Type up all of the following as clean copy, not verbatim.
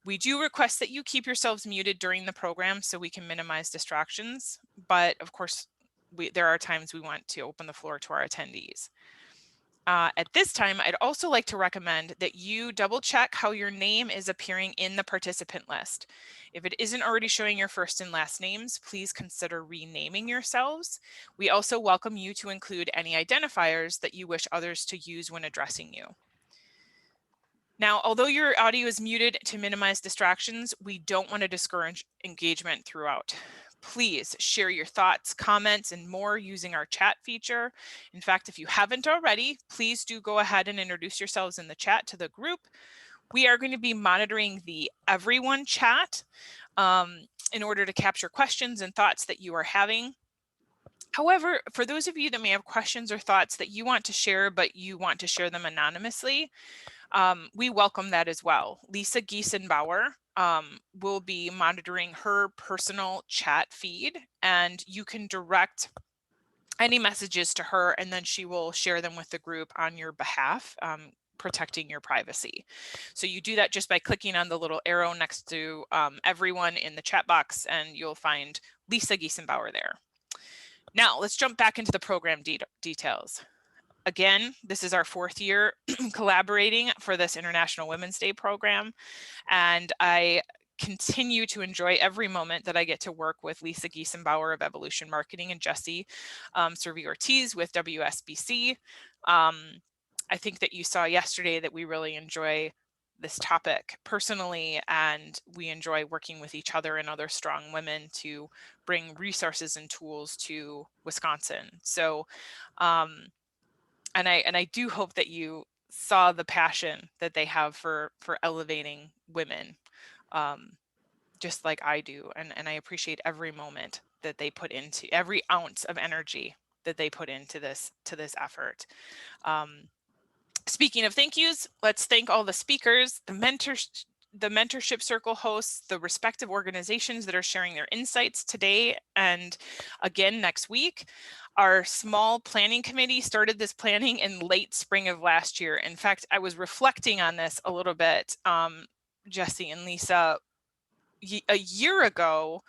We do request that you keep yourselves muted during the program so we can minimize distractions, but of course, there are times we want to open the floor to our attendees. At this time, I'd also like to recommend that you double check how your name is appearing in the participant list. If it isn't already showing your first and last names, please consider renaming yourselves. We also welcome you to include any identifiers that you wish others to use when addressing you. Now, although your audio is muted to minimize distractions, we don't want to discourage engagement throughout. Please share your thoughts, comments, and more using our chat feature. In fact, if you haven't already, please do go ahead and introduce yourselves in the chat to the group. We are going to be monitoring the everyone chat in order to capture questions and thoughts that you are having. However, for those of you that may have questions or thoughts that you want to share, but you want to share them anonymously, we welcome that as well. Lisa Giesenbauer will be monitoring her personal chat feed, and you can direct any messages to her, and then she will share them with the group on your behalf, protecting your privacy. So you do that just by clicking on the little arrow next to everyone in the chat box, and you'll find Lisa Giesenbauer there. Now let's jump back into the program details. Again, this is our 4th year collaborating for this International Women's Day program, and I continue to enjoy every moment that I get to work with Lisa Giesenbauer of Evolution Marketing and Jesse Servi-Ortiz with WSBC. I think that you saw yesterday that we really enjoy this topic personally, and we enjoy working with each other and other strong women to bring resources and tools to Wisconsin. So and I do hope that you saw the passion that they have for elevating women, just like I do, and I appreciate every moment that they put into, every ounce of energy that they put into this effort. Speaking of thank yous, let's thank all the speakers, the mentorship circle hosts, the respective organizations that are sharing their insights today and again next week. Our small planning committee started this planning in late spring of last year. In fact, I was reflecting on this a little bit, Jesse and Lisa. A year ago,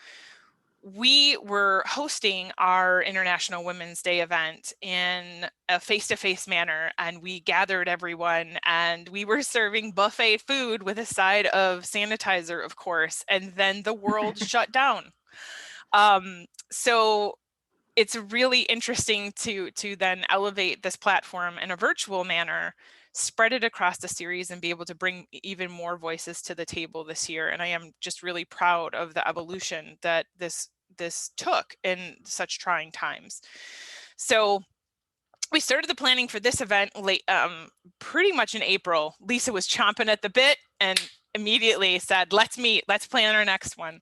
we were hosting our International Women's Day event in a face-to-face manner, and we gathered everyone, and we were serving buffet food with a side of sanitizer, of course, and then the world shut down. So it's really interesting to then elevate this platform in a virtual manner, spread it across the series, and be able to bring even more voices to the table this year. And I am just really proud of the evolution that this took in such trying times. So we started the planning for this event late, pretty much in April. Lisa was chomping at the bit and immediately said, let's meet, let's plan our next one.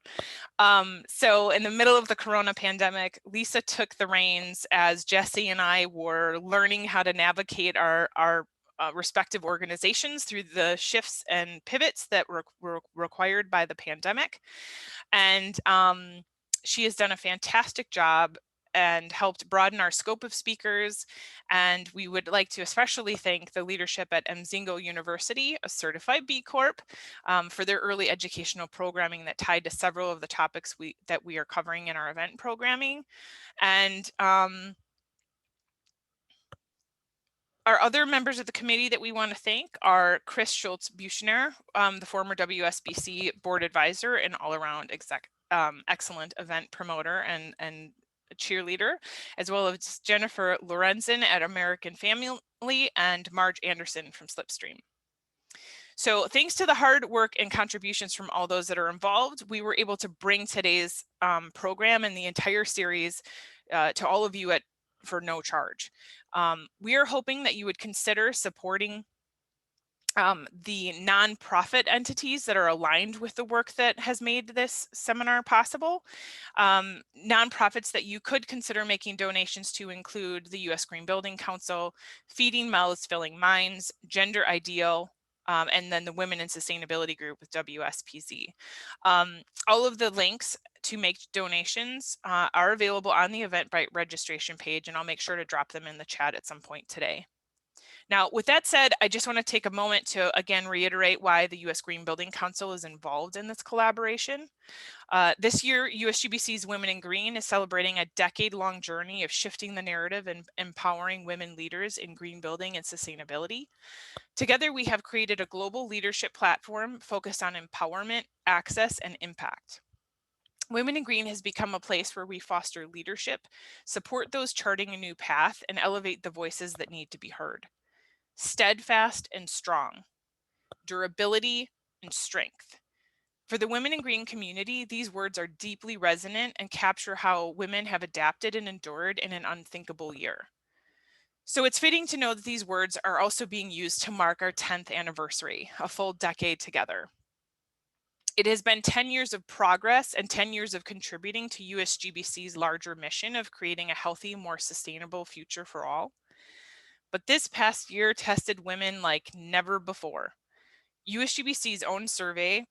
So in the middle of the Corona pandemic, Lisa took the reins as Jesse and I were learning how to navigate our respective organizations through the shifts and pivots that were required by the pandemic. And she has done a fantastic job and helped broaden our scope of speakers. And we would like to especially thank the leadership at Mzingo University, a certified B Corp, for their early educational programming that tied to several of the topics that we are covering in our event programming. And our other members of the committee that we want to thank are Chris Schultz-Buchner, the former WSBC board advisor and all-around excellent event promoter and cheerleader, as well as Jennifer Lorenzen at American Family and Marge Anderson from Slipstream. So thanks to the hard work and contributions from all those that are involved, we were able to bring today's program and the entire series to all of you for no charge. We are hoping that you would consider supporting the nonprofit entities that are aligned with the work that has made this seminar possible. Nonprofits that you could consider making donations to include the U.S. Green Building Council, Feeding Mouths, Filling Minds, Gender Ideal, and then the Women in Sustainability Group with WSPZ. All of the links to make donations are available on the Eventbrite registration page, and I'll make sure to drop them in the chat at some point today. Now, with that said, I just want to take a moment to again reiterate why the U.S. Green Building Council is involved in this collaboration. This year, USGBC's Women in Green is celebrating a decade-long journey of shifting the narrative and empowering women leaders in green building and sustainability. Together, we have created a global leadership platform focused on empowerment, access, and impact. Women in Green has become a place where we foster leadership, support those charting a new path, and elevate the voices that need to be heard. Steadfast and strong, durability and strength. For the Women in Green community, these words are deeply resonant and capture how women have adapted and endured in an unthinkable year. So it's fitting to know that these words are also being used to mark our 10th anniversary, a full decade together. It has been 10 years of progress and 10 years of contributing to USGBC's larger mission of creating a healthy, more sustainable future for all. But this past year tested women like never before. USGBC's own survey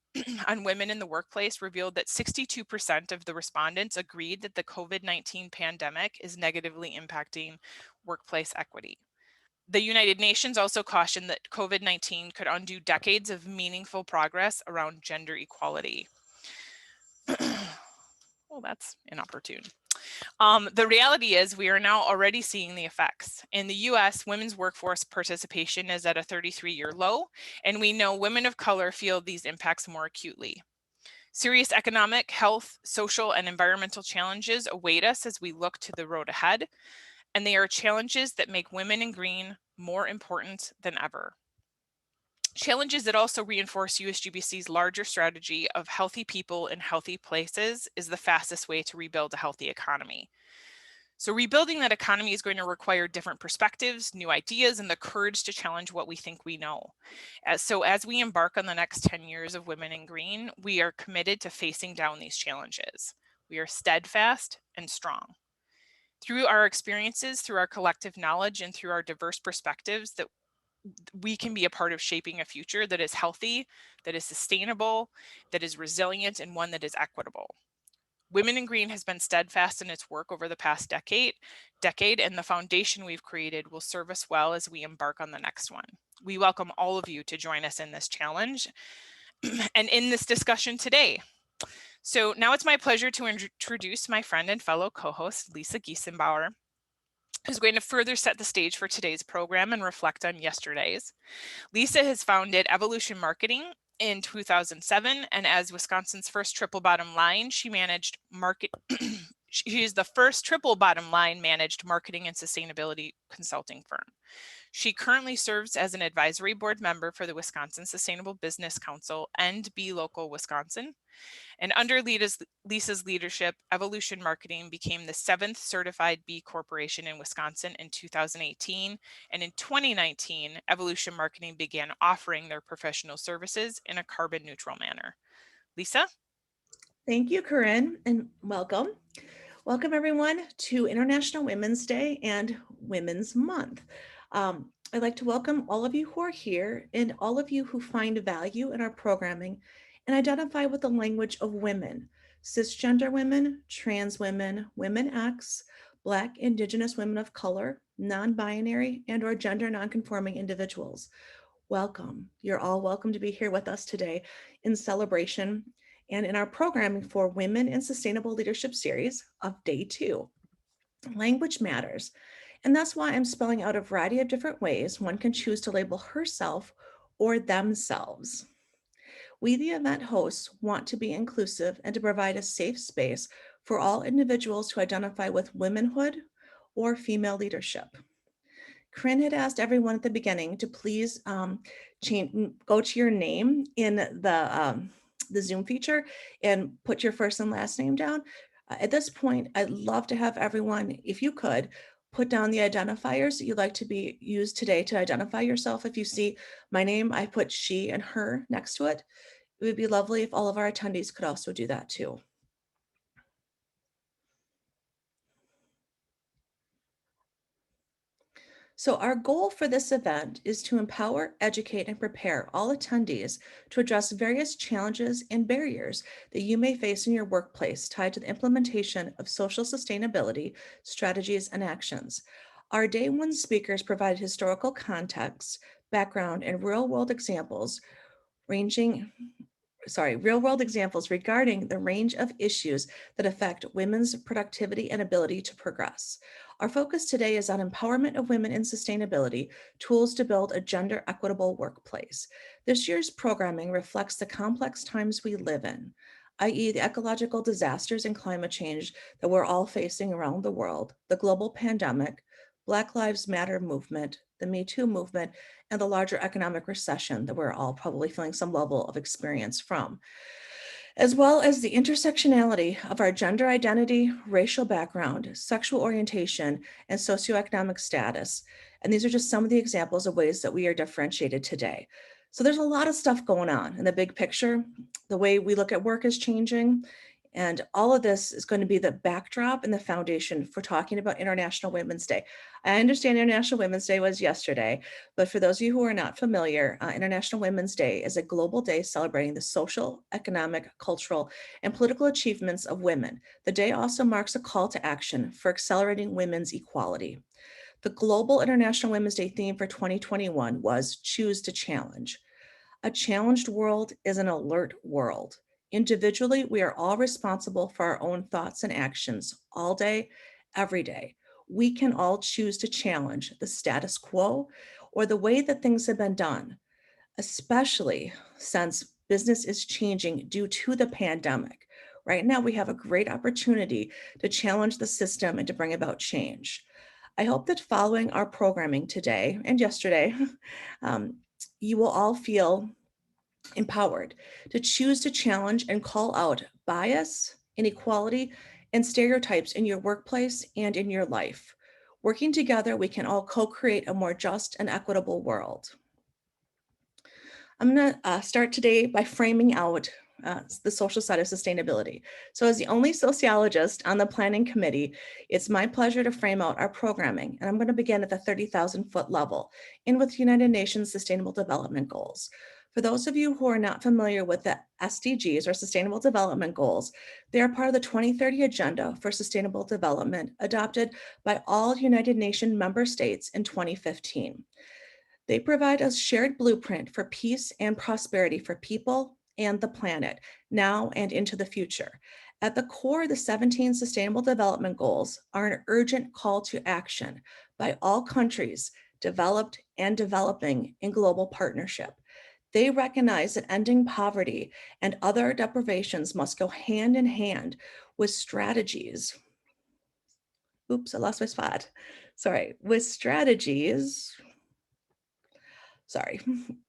on women in the workplace revealed that 62% of the respondents agreed that the COVID-19 pandemic is negatively impacting workplace equity. The United Nations also cautioned that COVID-19 could undo decades of meaningful progress around gender equality. Well, that's inopportune. The reality is we are now already seeing the effects. In the US, women's workforce participation is at a 33-year low, and we know women of color feel these impacts more acutely. Serious economic, health, social, and environmental challenges await us as we look to the road ahead, and they are challenges that make Women in Green more important than ever. Challenges that also reinforce USGBC's larger strategy of healthy people in healthy places is the fastest way to rebuild a healthy economy. So rebuilding that economy is going to require different perspectives, new ideas, and the courage to challenge what we think we know. So as we embark on the next 10 years of Women in Green, we are committed to facing down these challenges. We are steadfast and strong. Through our experiences, through our collective knowledge, and through our diverse perspectives, that we can be a part of shaping a future that is healthy, that is sustainable, that is resilient, and one that is equitable. Women in Green has been steadfast in its work over the past decade, and the foundation we've created will serve us well as we embark on the next one. We welcome all of you to join us in this challenge and in this discussion today. So now it's my pleasure to introduce my friend and fellow co-host, Lisa Giesenbauer, who's going to further set the stage for today's program and reflect on yesterday's. Lisa has founded Evolution Marketing in 2007, and as Wisconsin's first triple bottom line, she managed she is the first triple bottom line managed marketing and sustainability consulting firm. She currently serves as an advisory board member for the Wisconsin Sustainable Business Council and Be Local Wisconsin. And under Lisa's leadership, Evolution Marketing became the 7th certified B Corporation in Wisconsin in 2018. And in 2019, Evolution Marketing began offering their professional services in a carbon neutral manner. Lisa? Thank you, Corinne, and welcome. Welcome, everyone, to International Women's Day and Women's Month. I'd like to welcome all of you who are here and all of you who find value in our programming and identify with the language of women, cisgender women, trans women, women X, Black, Indigenous women of color, non-binary, and or gender non-conforming individuals. Welcome. You're all welcome to be here with us today in celebration and in our programming for Women in Sustainable Leadership series of Day 2. Language matters. And that's why I'm spelling out a variety of different ways one can choose to label herself or themselves. We, the event hosts, want to be inclusive and to provide a safe space for all individuals to identify with womanhood or female leadership. Corinne had asked everyone at the beginning to please go to your name in the Zoom feature and put your first and last name down. At this point, I'd love to have everyone, if you could, put down the identifiers that you'd like to be used today to identify yourself. If you see my name, I put she and her next to it. It would be lovely if all of our attendees could also do that too. So our goal for this event is to empower, educate, and prepare all attendees to address various challenges and barriers that you may face in your workplace tied to the implementation of social sustainability strategies and actions. Our day one speakers provide historical context, background, and real-world examples regarding the range of issues that affect women's productivity and ability to progress. Our focus today is on empowerment of women in sustainability, tools to build a gender equitable workplace. This year's programming reflects the complex times we live in, i.e., the ecological disasters and climate change that we're all facing around the world, the global pandemic, Black Lives Matter movement, the Me Too movement, and the larger economic recession that we're all probably feeling some level of experience from, as well as the intersectionality of our gender identity, racial background, sexual orientation, and socioeconomic status. And these are just some of the examples of ways that we are differentiated today. So there's a lot of stuff going on in the big picture. The way we look at work is changing. And all of this is going to be the backdrop and the foundation for talking about International Women's Day. I understand International Women's Day was yesterday, but for those of you who are not familiar, International Women's Day is a global day celebrating the social, economic, cultural, and political achievements of women. The day also marks a call to action for accelerating women's equality. The Global International Women's Day theme for 2021 was Choose to Challenge. A challenged world is an alert world. Individually, we are all responsible for our own thoughts and actions all day, every day. We can all choose to challenge the status quo or the way that things have been done, especially since business is changing due to the pandemic. Right now, we have a great opportunity to challenge the system and to bring about change. I hope that following our programming today and yesterday, you will all feel empowered to choose to challenge and call out bias, inequality, and stereotypes in your workplace and in your life. Working together, we can all co-create a more just and equitable world. I'm going to start today by framing out the social side of sustainability. So as the only sociologist on the planning committee, it's my pleasure to frame out our programming. And I'm going to begin at the 30,000 foot level in with United Nations Sustainable Development Goals. For those of you who are not familiar with the SDGs or Sustainable Development Goals, they are part of the 2030 Agenda for Sustainable Development adopted by all United Nations member states in 2015. They provide a shared blueprint for peace and prosperity for people and the planet now and into the future. At the core, the 17 Sustainable Development Goals are an urgent call to action by all countries, developed and developing in global partnership. They recognize that ending poverty and other deprivations must go hand in hand with strategies. Oops, I lost my spot. Sorry, with strategies.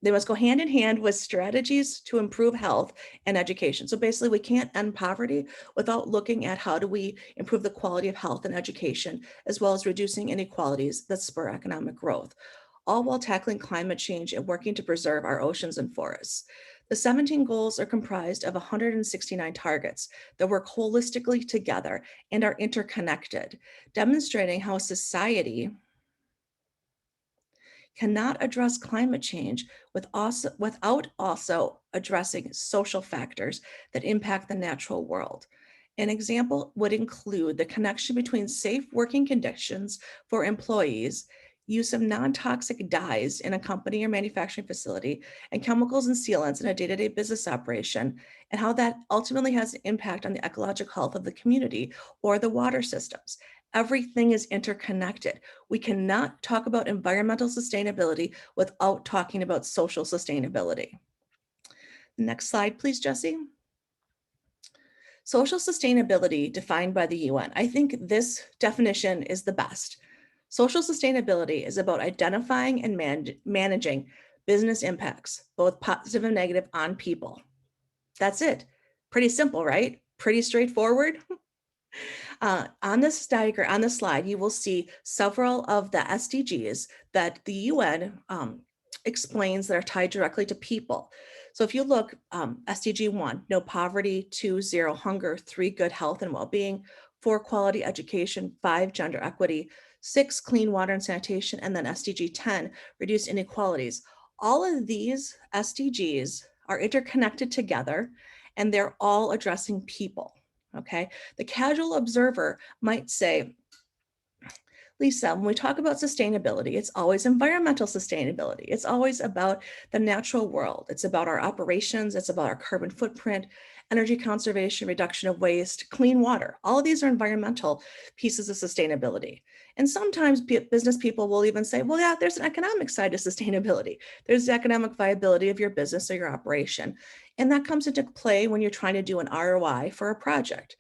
They must go hand in hand with strategies to improve health and education. So basically, we can't end poverty without looking at how do we improve the quality of health and education, as well as reducing inequalities that spur economic growth, all while tackling climate change and working to preserve our oceans and forests. The 17 goals are comprised of 169 targets that work holistically together and are interconnected, demonstrating how society cannot address climate change without also addressing social factors that impact the natural world. An example would include the connection between safe working conditions for employees, use of non-toxic dyes in a company or manufacturing facility, and chemicals and sealants in a day-to-day business operation, and how that ultimately has an impact on the ecological health of the community or the water systems. Everything is interconnected. We cannot talk about environmental sustainability without talking about social sustainability. Next slide, please, Jesse. Social sustainability defined by the UN. I think this definition is the best. Social sustainability is about identifying and managing business impacts, both positive and negative, on people. That's it. Pretty simple, right? Pretty straightforward. On this diagram, on this slide, you will see several of the SDGs that the UN explains that are tied directly to people. So if you look, SDG 1, no poverty; 2, zero hunger; 3, good health and well-being; 4, quality education; 5, gender equity; 6, clean water and sanitation; and then SDG 10, reduce inequalities. All of these SDGs are interconnected together, and they're all addressing people. Okay, the casual observer might say, Lisa, when we talk about sustainability, it's always environmental sustainability. It's always about the natural world. It's about our operations. It's about our carbon footprint, energy conservation, reduction of waste, clean water. All of these are environmental pieces of sustainability. And sometimes business people will even say, well, yeah, there's an economic side to sustainability. There's the economic viability of your business or your operation. And that comes into play when you're trying to do an ROI for a project.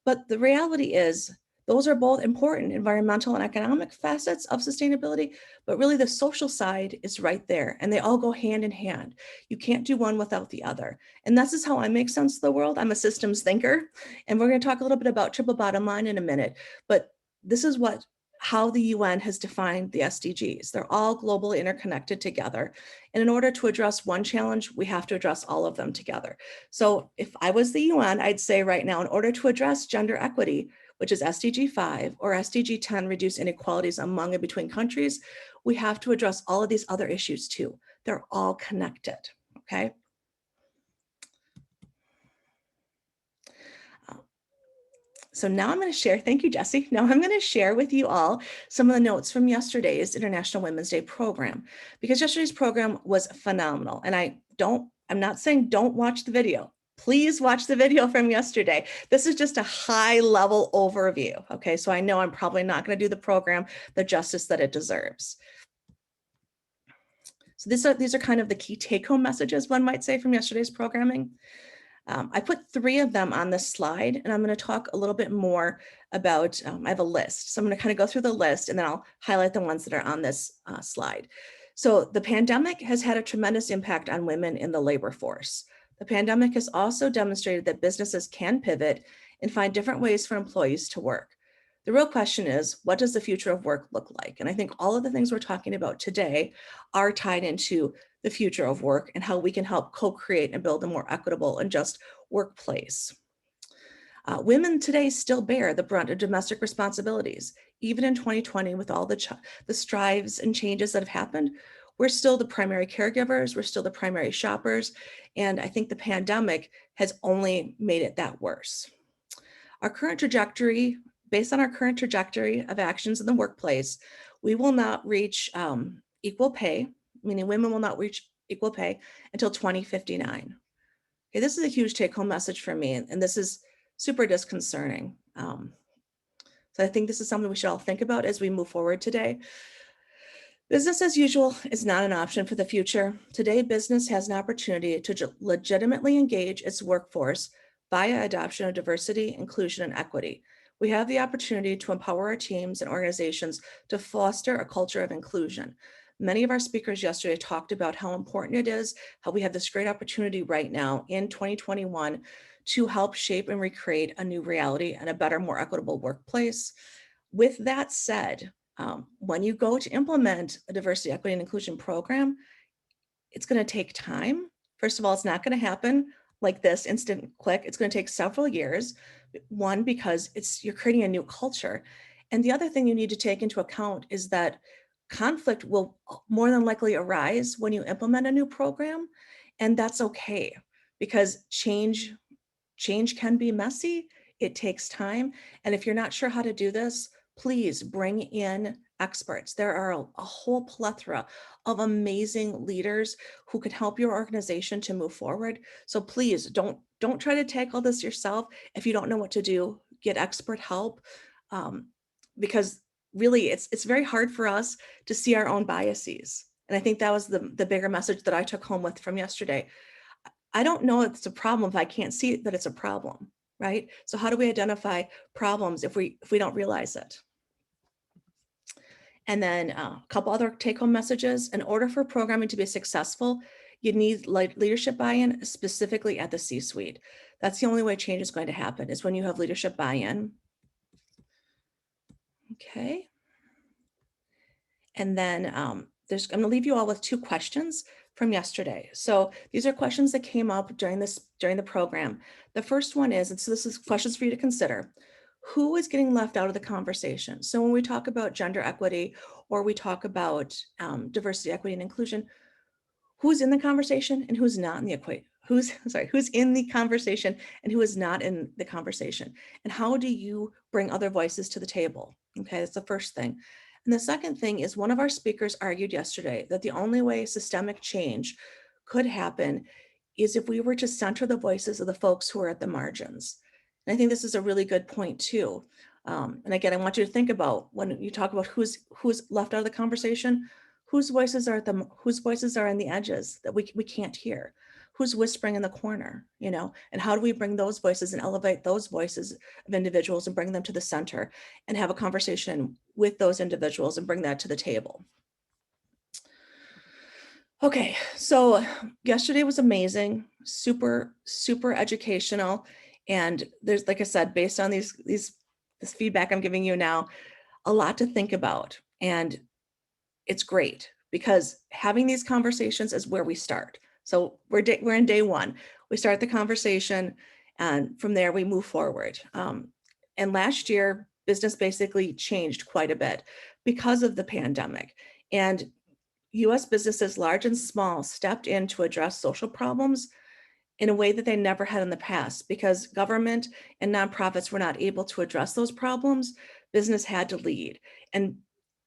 But the reality is, those are both important environmental and economic facets of sustainability, but really the social side is right there and they all go hand in hand. You can't do one without the other. And this is how I make sense of the world. I'm a systems thinker, and we're going to talk a little bit about triple bottom line in a minute, but this is how the UN has defined the SDGs. They're all globally interconnected together. And in order to address one challenge, we have to address all of them together. So if I was the UN, I'd say right now, in order to address gender equity, which is SDG 5 or SDG 10, reduce inequalities among and between countries, we have to address all of these other issues too. They're all connected, okay? So now I'm going to share, thank you, Jesse. Now I'm going to share with you all some of the notes from yesterday's International Women's Day program, because yesterday's program was phenomenal. And I'm not saying don't watch the video. Please watch the video from yesterday. This is just a high level overview. Okay, so I know I'm probably not going to do the program the justice that it deserves. So these are kind of the key take-home messages, one might say, from yesterday's programming. I put 3 of them on this slide, and I'm going to talk a little bit more about, I have a list. So I'm going to kind of go through the list, and then I'll highlight the ones that are on this slide. So the pandemic has had a tremendous impact on women in the labor force. The pandemic has also demonstrated that businesses can pivot and find different ways for employees to work. The real question is, what does the future of work look like? And I think all of the things we're talking about today are tied into the future of work and how we can help co-create and build a more equitable and just workplace. Women today still bear the brunt of domestic responsibilities. Even in 2020, with all the strives and changes that have happened, we're still the primary caregivers, we're still the primary shoppers, and I think the pandemic has only made it that worse. Our current trajectory, based on our current trajectory of actions in the workplace, we will not reach equal pay, meaning women will not reach equal pay until 2059. Okay, this is a huge take-home message for me, and this is super disconcerting. So I think this is something we should all think about as we move forward today. Business as usual is not an option for the future. Today, business has an opportunity to legitimately engage its workforce via adoption of diversity, inclusion, and equity. We have the opportunity to empower our teams and organizations to foster a culture of inclusion. Many of our speakers yesterday talked about how important it is, how we have this great opportunity right now in 2021 to help shape and recreate a new reality and a better, more equitable workplace. With that said, when you go to implement a diversity, equity, and inclusion program, it's going to take time. First of all, it's not going to happen like this instant click. It's going to take several years. One, because you're creating a new culture. And the other thing you need to take into account is that conflict will more than likely arise when you implement a new program. And that's okay, because change can be messy. It takes time. And if you're not sure how to do this, please bring in experts. There are a whole plethora of amazing leaders who can help your organization to move forward. So please don't try to tackle this yourself. If you don't know what to do, get expert help, because really it's very hard for us to see our own biases. And I think that was the bigger message that I took home with from yesterday. I don't know if it's a problem if I can't see that it's a problem, right? So how do we identify problems if we don't realize it? And then a couple other take-home messages. In order for programming to be successful, you need leadership buy-in, specifically at the C-suite. That's the only way change is going to happen, is when you have leadership buy-in. Okay. And then I'm going to leave you all with 2 questions from yesterday. So these are questions that came up during the program. The first one is, and so this is questions for you to consider: who is getting left out of the conversation? So when we talk about gender equity, or we talk about diversity, equity, and inclusion, who's in the conversation and who's not in the equation? Who's in the conversation and who is not in the conversation? And how do you bring other voices to the table? Okay, that's the first thing. And the second thing is one of our speakers argued yesterday that the only way systemic change could happen is if we were to center the voices of the folks who are at the margins. And I think this is a really good point too. And again, I want you to think about when you talk about who's left out of the conversation, whose voices are on the edges that we can't hear, who's whispering in the corner, and how do we bring those voices and elevate those voices of individuals and bring them to the center and have a conversation with those individuals and bring that to the table. Okay, so yesterday was amazing, super, super educational. And there's, like I said, based on this feedback I'm giving you now, a lot to think about. And it's great because having these conversations is where we start. So we're in day one. We start the conversation, and from there we move forward. And last year, business basically changed quite a bit because of the pandemic. And U.S. businesses, large and small, stepped in to address social problems in a way that they never had in the past. Because government and nonprofits were not able to address those problems, business had to lead. And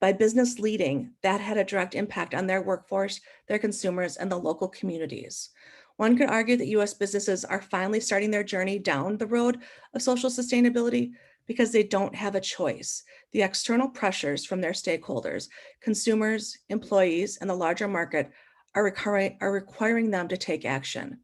by business leading, that had a direct impact on their workforce, their consumers, and the local communities. One could argue that U.S. businesses are finally starting their journey down the road of social sustainability because they don't have a choice. The external pressures from their stakeholders, consumers, employees, and the larger market are requiring them to take action.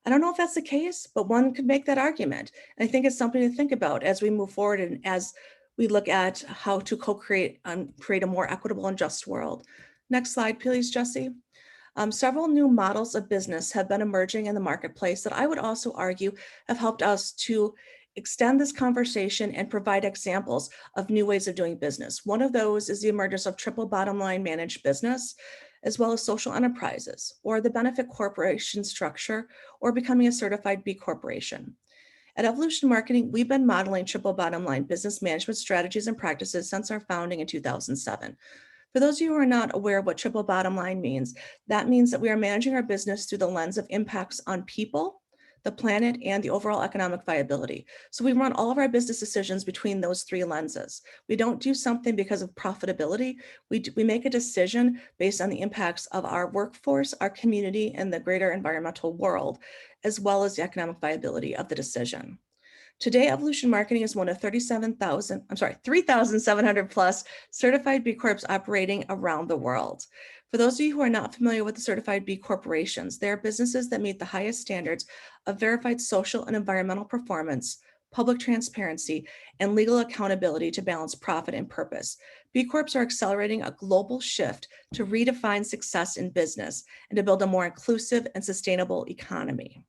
I don't know if that's the case, but one could make that argument. And I think it's something to think about as we move forward and as we look at how to co-create and create a more equitable and just world. Next slide, please, Jesse. Several new models of business have been emerging in the marketplace that I would also argue have helped us to extend this conversation and provide examples of new ways of doing business. One of those is the emergence of triple bottom line managed business, as well as social enterprises, or the benefit corporation structure, or becoming a certified B Corporation. At Evolution Marketing, we've been modeling triple bottom line business management strategies and practices since our founding in 2007. For those of you who are not aware of what triple bottom line means, that means that we are managing our business through the lens of impacts on people, the planet, and the overall economic viability. So we run all of our business decisions between those three lenses. We don't do something because of profitability. We make a decision based on the impacts of our workforce, our community, and the greater environmental world, as well as the economic viability of the decision. Today, Evolution Marketing is one of 3,700 plus certified B Corps operating around the world. For those of you who are not familiar with the certified B corporations, they are businesses that meet the highest standards of verified social and environmental performance, public transparency, and legal accountability to balance profit and purpose. B Corps are accelerating a global shift to redefine success in business and to build a more inclusive and sustainable economy.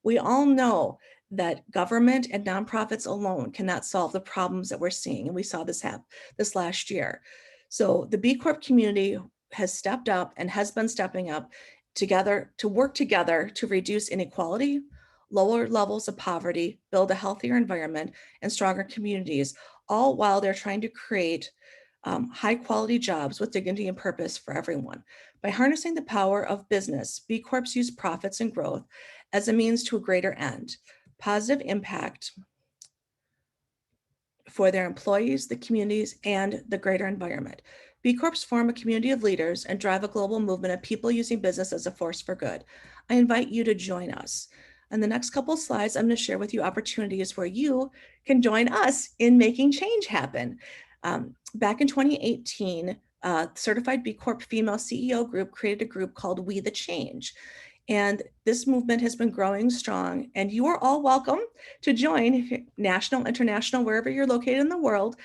We all know that government and nonprofits alone cannot solve the problems that we're seeing. And we saw this happen this last year. So the B Corp community has stepped up and has been stepping up together to work together to reduce inequality, lower levels of poverty, build a healthier environment, and stronger communities, all while they're trying to create high quality jobs with dignity and purpose for everyone. By harnessing the power of business, B Corps use profits and growth as a means to a greater end, positive impact for their employees, the communities, and the greater environment. B Corps form a community of leaders and drive a global movement of people using business as a force for good. I invite you to join us. In the next couple of slides, I'm going to share with you opportunities where you can join us in making change happen. Back in 2018, Certified B Corp Female CEO Group created a group called We the Change. And this movement has been growing strong, and you are all welcome to join, national, international, wherever you're located in the world.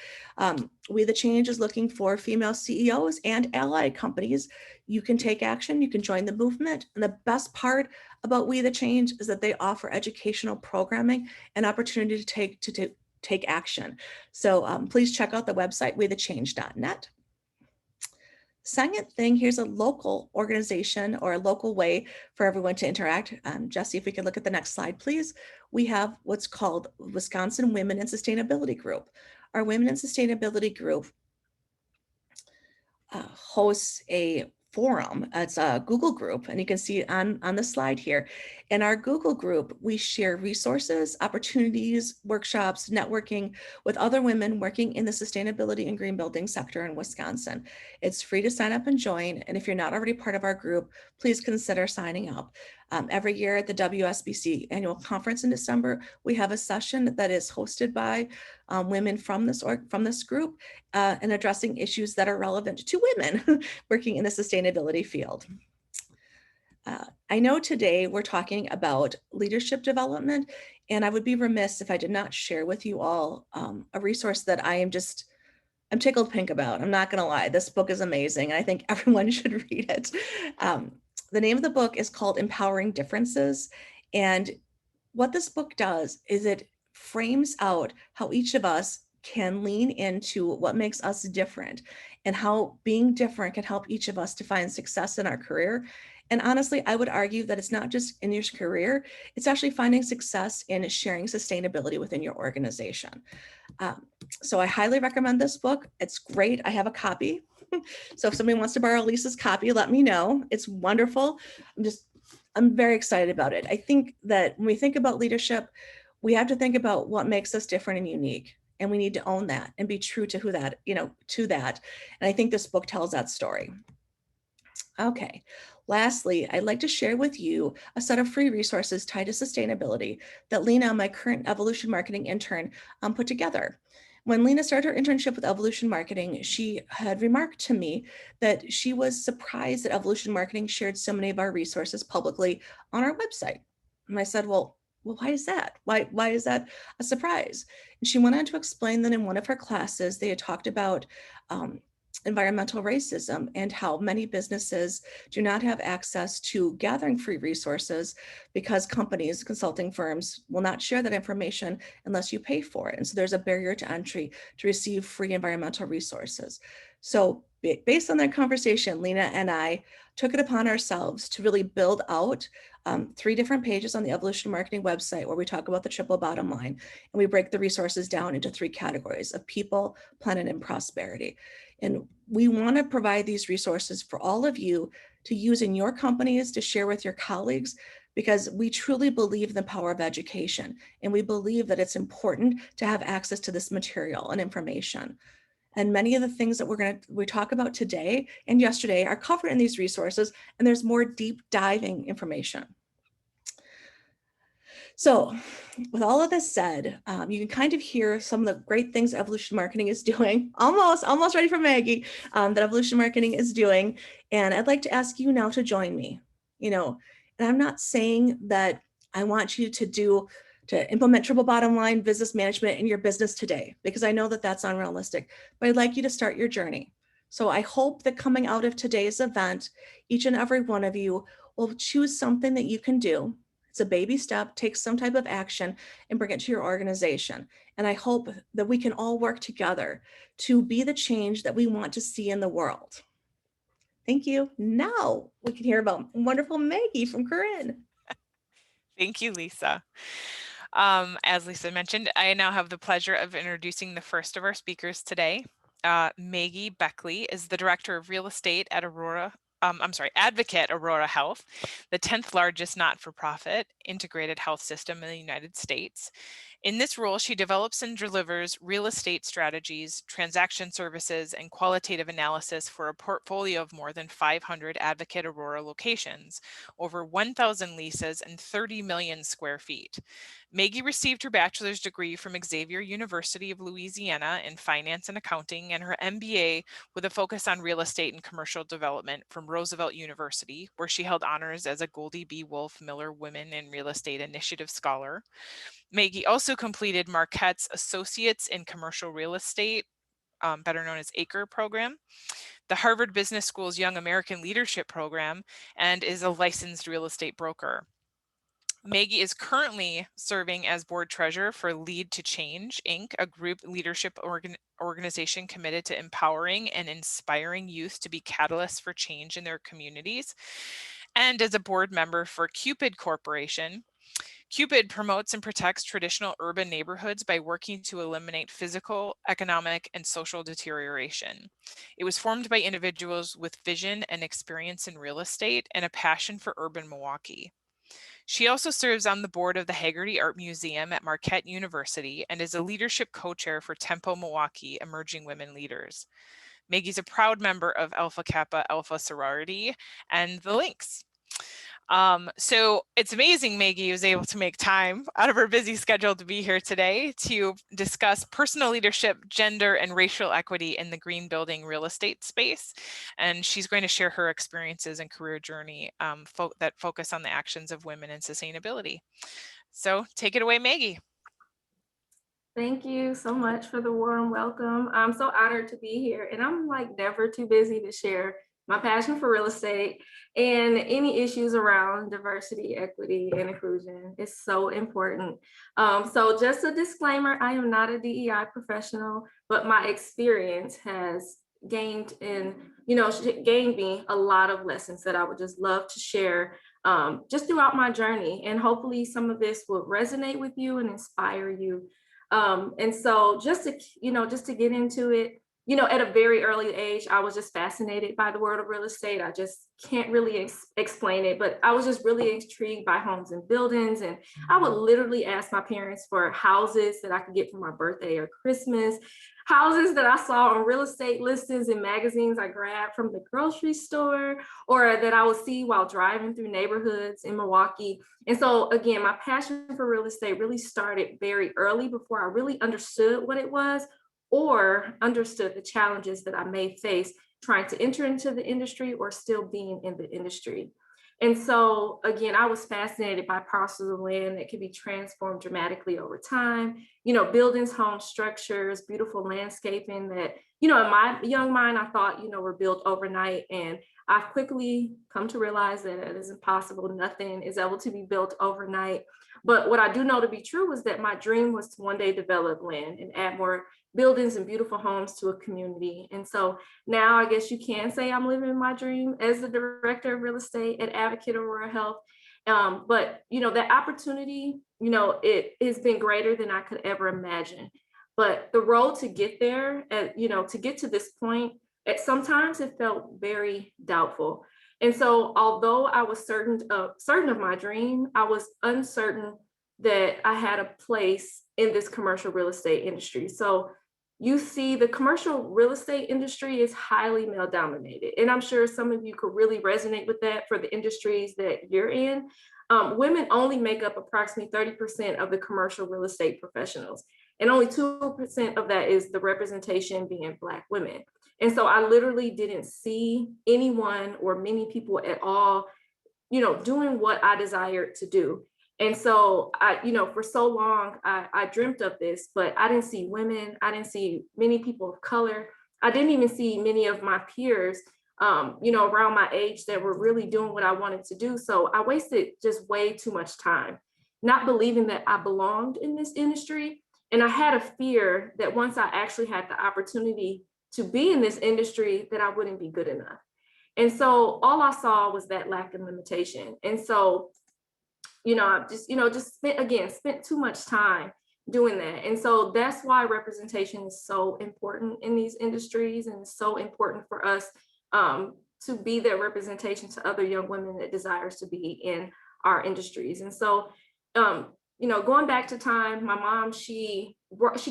We the Change is looking for female CEOs and allied companies. You can take action, you can join the movement. And the best part about We the Change is that they offer educational programming and opportunity to take action. So please check out the website, wethechange.net. Second thing, here's a local organization or a local way for everyone to interact. Jesse, if we could look at the next slide, please. We have what's called Wisconsin Women in Sustainability Group. Our Women in Sustainability Group hosts a forum. It's a Google group, and you can see it on the slide here. In our Google group, we share resources, opportunities, workshops, networking with other women working in the sustainability and green building sector in Wisconsin. It's free to sign up and join, and if you're not already part of our group, please consider signing up. Every year at the WSBC annual conference in December, we have a session that is hosted by women from this group and addressing issues that are relevant to women working in the sustainability field. I know today we're talking about leadership development, and I would be remiss if I did not share with you all a resource that I'm tickled pink about. I'm not going to lie. This book is amazing. And I think everyone should read it. The name of the book is called Empowering Differences. And what this book does is it frames out how each of us can lean into what makes us different and how being different can help each of us to find success in our career. And honestly, I would argue that it's not just in your career, it's actually finding success in sharing sustainability within your organization. So I highly recommend this book. It's great. I have a copy. So if somebody wants to borrow Lisa's copy, let me know. It's wonderful. I'm very excited about it. I think that when we think about leadership, we have to think about what makes us different and unique. And we need to own that and be true to to that. And I think this book tells that story. Okay. Lastly, I'd like to share with you a set of free resources tied to sustainability that Lena, my current evolution marketing intern, put together. When Lena started her internship with Evolution Marketing, she had remarked to me that she was surprised that Evolution Marketing shared so many of our resources publicly on our website. And I said, well, why is that? Why is that a surprise? And she went on to explain that in one of her classes, they had talked about environmental racism and how many businesses do not have access to gathering free resources because companies, consulting firms will not share that information unless you pay for it. And so there's a barrier to entry to receive free environmental resources. So based on that conversation, Lena and I took it upon ourselves to really build out 3 different pages on the Evolution Marketing website where we talk about the triple bottom line. And we break the resources down into 3 categories of people, planet, and prosperity. And we want to provide these resources for all of you to use in your companies, to share with your colleagues, because we truly believe in the power of education. And we believe that it's important to have access to this material and information. And many of the things that we talk about today and yesterday are covered in these resources, and there's more deep diving information. So with all of this said, you can kind of hear some of the great things Evolution Marketing is doing, almost ready for Maggie, that Evolution Marketing is doing. And I'd like to ask you now to join me, and I'm not saying that I want you to implement triple bottom line business management in your business today, because I know that that's unrealistic, but I'd like you to start your journey. So I hope that coming out of today's event, each and every one of you will choose something that you can do. It's a baby step, take some type of action and bring it to your organization. And I hope that we can all work together to be the change that we want to see in the world. Thank you. Now we can hear about wonderful Maggie from Corinne. Thank you, Lisa. As Lisa mentioned, I now have the pleasure of introducing the first of our speakers today. Maggie Beckley is the Director of Real Estate at Advocate Aurora Health, the 10th largest not-for-profit integrated health system in the United States. In this role, she develops and delivers real estate strategies, transaction services, and qualitative analysis for a portfolio of more than 500 Advocate Aurora locations, over 1,000 leases, and 30 million square feet. Maggie received her bachelor's degree from Xavier University of Louisiana in finance and accounting, and her MBA with a focus on real estate and commercial development from Roosevelt University, where she held honors as a Goldie B. Wolfe Miller Women in Real Estate Initiative Scholar. Maggie also completed Marquette's Associates in Commercial Real Estate, better known as ACRE program, the Harvard Business School's Young American Leadership program, and is a licensed real estate broker. Maggie is currently serving as board treasurer for Lead to Change, Inc., a group leadership organization committed to empowering and inspiring youth to be catalysts for change in their communities, and as a board member for Cupid Corporation. Cupid promotes and protects traditional urban neighborhoods by working to eliminate physical, economic, and social deterioration. It was formed by individuals with vision and experience in real estate and a passion for urban Milwaukee. She also serves on the board of the Haggerty Art Museum at Marquette University and is a leadership co-chair for Tempo Milwaukee Emerging Women Leaders. Maggie's a proud member of Alpha Kappa Alpha Sorority and the Lynx. So it's amazing Maggie was able to make time out of her busy schedule to be here today to discuss personal leadership, gender, and racial equity in the green building real estate space. And she's going to share her experiences and career journey that focus on the actions of women in sustainability. So take it away, Maggie. Thank you so much for the warm welcome. I'm so honored to be here, and I'm like never too busy to share my passion for real estate and any issues around diversity, equity, and inclusion is so important. So just a disclaimer, I am not a DEI professional, but my experience has gained me a lot of lessons that I would just love to share just throughout my journey. And hopefully some of this will resonate with you and inspire you. And so just to get into it, at a very early age, I was just fascinated by the world of real estate. I just can't really explain it, but I was just really intrigued by homes and buildings. And I would literally ask my parents for houses that I could get for my birthday or Christmas, houses that I saw on real estate listings and magazines I grabbed from the grocery store or that I would see while driving through neighborhoods in Milwaukee. And so again, my passion for real estate really started very early before I really understood what it was or understood the challenges that I may face trying to enter into the industry or still being in the industry. And so again, I was fascinated by parcels of land that can be transformed dramatically over time, buildings, homes, structures, beautiful landscaping that, in my young mind, I thought, were built overnight. And I've quickly come to realize that it is impossible. Nothing is able to be built overnight. But what I do know to be true is that my dream was to one day develop land and add more buildings and beautiful homes to a community. And so now I guess you can say I'm living my dream as the director of real estate at Advocate Aurora Health. But that opportunity, it has been greater than I could ever imagine. But the road to get there, to get to this point, sometimes it felt very doubtful. And so although I was certain of my dream, I was uncertain that I had a place in this commercial real estate industry. So you see, the commercial real estate industry is highly male dominated. And I'm sure some of you could really resonate with that for the industries that you're in. Women only make up approximately 30% of the commercial real estate professionals. And only 2% of that is the representation being Black women. And so I literally didn't see anyone or many people at all, doing what I desired to do. And so for so long, I dreamt of this, but I didn't see women. I didn't see many people of color. I didn't even see many of my peers, around my age that were really doing what I wanted to do. So I wasted just way too much time, not believing that I belonged in this industry. And I had a fear that once I actually had the opportunity to be in this industry, that I wouldn't be good enough. And so all I saw was that lack of limitation. And so I just spent too much time doing that. And so that's why representation is so important in these industries, and it's so important for us to be that representation to other young women that desires to be in our industries. And so, going back to time, my mom, she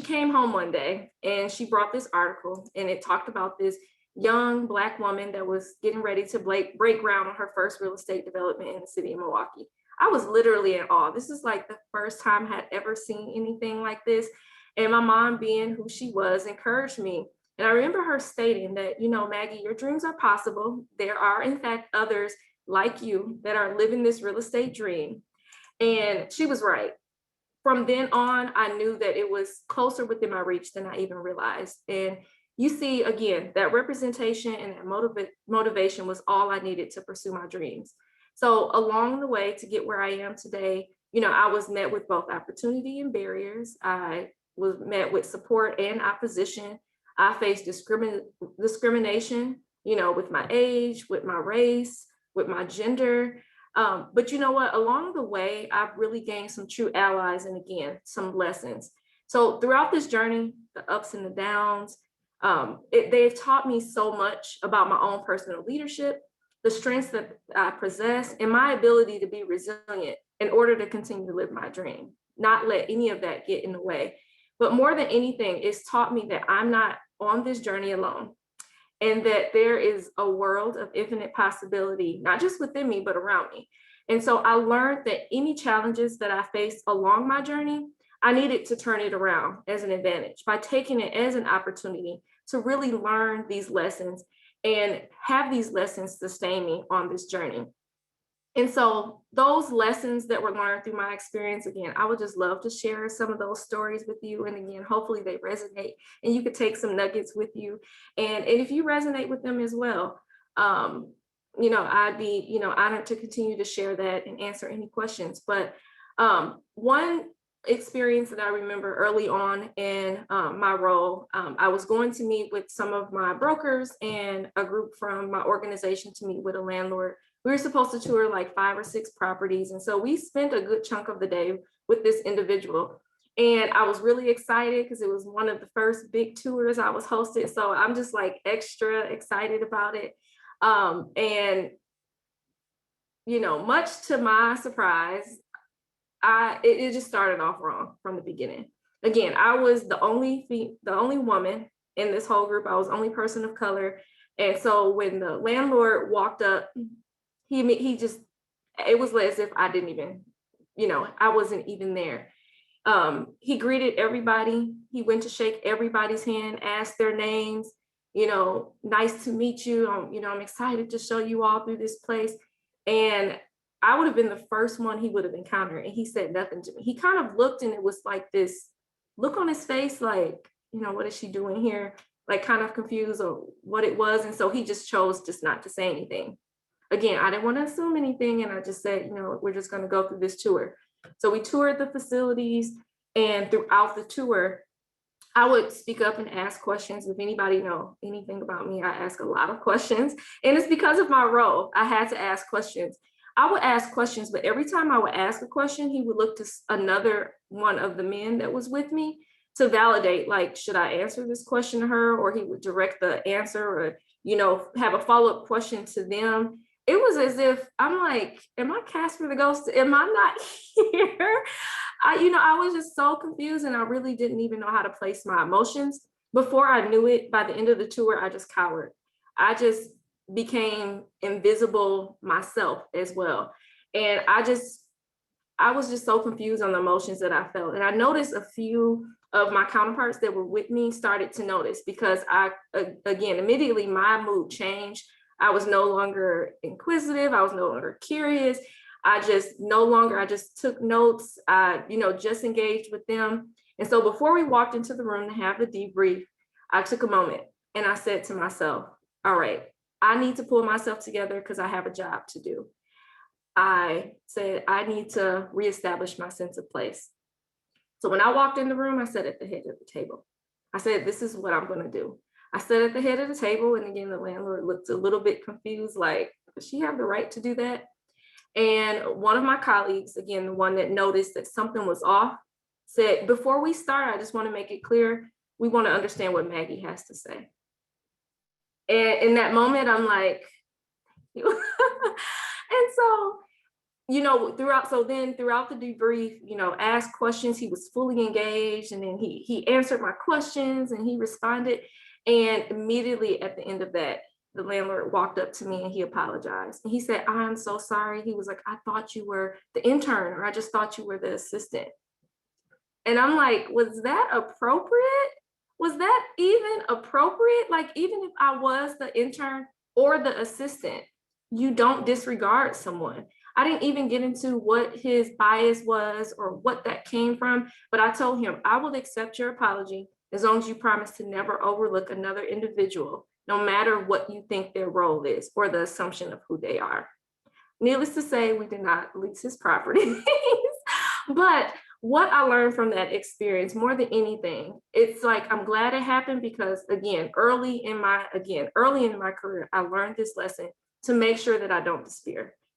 came home one day and she brought this article, and it talked about this young Black woman that was getting ready to break ground on her first real estate development in the city of Milwaukee. I was literally in awe. This is like the first time I had ever seen anything like this. And my mom, being who she was, encouraged me. And I remember her stating that, Maggie, your dreams are possible. There are, in fact, others like you that are living this real estate dream. And she was right. From then on, I knew that it was closer within my reach than I even realized. And you see, again, that representation and that motivation was all I needed to pursue my dreams. So along the way to get where I am today, I was met with both opportunity and barriers. I was met with support and opposition. I faced discrimination, with my age, with my race, with my gender. But you know what, along the way, I've really gained some true allies and again, some lessons. So throughout this journey, the ups and the downs, they've taught me so much about my own personal leadership, the strengths that I possess, and my ability to be resilient in order to continue to live my dream, not let any of that get in the way. But more than anything, it's taught me that I'm not on this journey alone, and that there is a world of infinite possibility, not just within me, but around me. And so I learned that any challenges that I faced along my journey, I needed to turn it around as an advantage by taking it as an opportunity to really learn these lessons and have these lessons sustain me on this journey. And so those lessons that were learned through my experience, again, I would just love to share some of those stories with you. And again, hopefully they resonate and you could take some nuggets with you. And if you resonate with them as well, I'd be, honored to continue to share that and answer any questions. But one experience that I remember early on in my role, I was going to meet with some of my brokers and a group from my organization to meet with a landlord. We were supposed to tour like 5 or 6 properties. And so we spent a good chunk of the day with this individual. And I was really excited because it was one of the first big tours I was hosted. So I'm just like extra excited about it. Much to my surprise, it just started off wrong from the beginning. Again, I was the only woman in this whole group. I was the only person of color. And so when the landlord walked up, he just, it was as if I didn't even, I wasn't even there. He greeted everybody. He went to shake everybody's hand, asked their names, nice to meet you. I'm excited to show you all through this place. And I would have been the first one he would have encountered. And he said nothing to me. He kind of looked and it was like this look on his face, like, what is she doing here? Like kind of confused or what it was. And so he just chose just not to say anything. Again, I didn't want to assume anything. And I just said, we're just going to go through this tour. So we toured the facilities, and throughout the tour, I would speak up and ask questions. If anybody know anything about me, I ask a lot of questions. And it's because of my role. I had to ask questions. I would ask questions, but every time I would ask a question, he would look to another one of the men that was with me to validate, like, should I answer this question to her? Or he would direct the answer or, have a follow-up question to them. It was as if I'm like, am I Casper the Ghost? Am I not here? I was just so confused and I really didn't even know how to place my emotions. Before I knew it, by the end of the tour, I just cowered. I just became invisible myself as well. And I was just so confused on the emotions that I felt. And I noticed a few of my counterparts that were with me started to notice because immediately my mood changed. I was no longer inquisitive. I was no longer curious. I just took notes. I, just engaged with them. And so before we walked into the room to have the debrief, I took a moment and I said to myself, all right, I need to pull myself together because I have a job to do. I said, I need to reestablish my sense of place. So when I walked in the room, I sat at the head of the table. I said, this is what I'm going to do. I sat at the head of the table, and again, the landlord looked a little bit confused, like, does she have the right to do that? And one of my colleagues, again, the one that noticed that something was off, said, before we start, I just want to make it clear, we want to understand what Maggie has to say. And in that moment, I'm like, and so, throughout the debrief, asked questions, he was fully engaged, and then he answered my questions and he responded. And immediately at the end of that, the landlord walked up to me and he apologized. And he said, I'm so sorry. He was like, I thought you were the intern, or I just thought you were the assistant. And I'm like, was that appropriate? Was that even appropriate? Like, even if I was the intern or the assistant, you don't disregard someone. I didn't even get into what his bias was or what that came from, but I told him, I will accept your apology as long as you promise to never overlook another individual, no matter what you think their role is or the assumption of who they are. Needless to say, we did not lease his property. But what I learned from that experience, more than anything, it's like, I'm glad it happened because, again, early in my career, I learned this lesson to make sure that I don't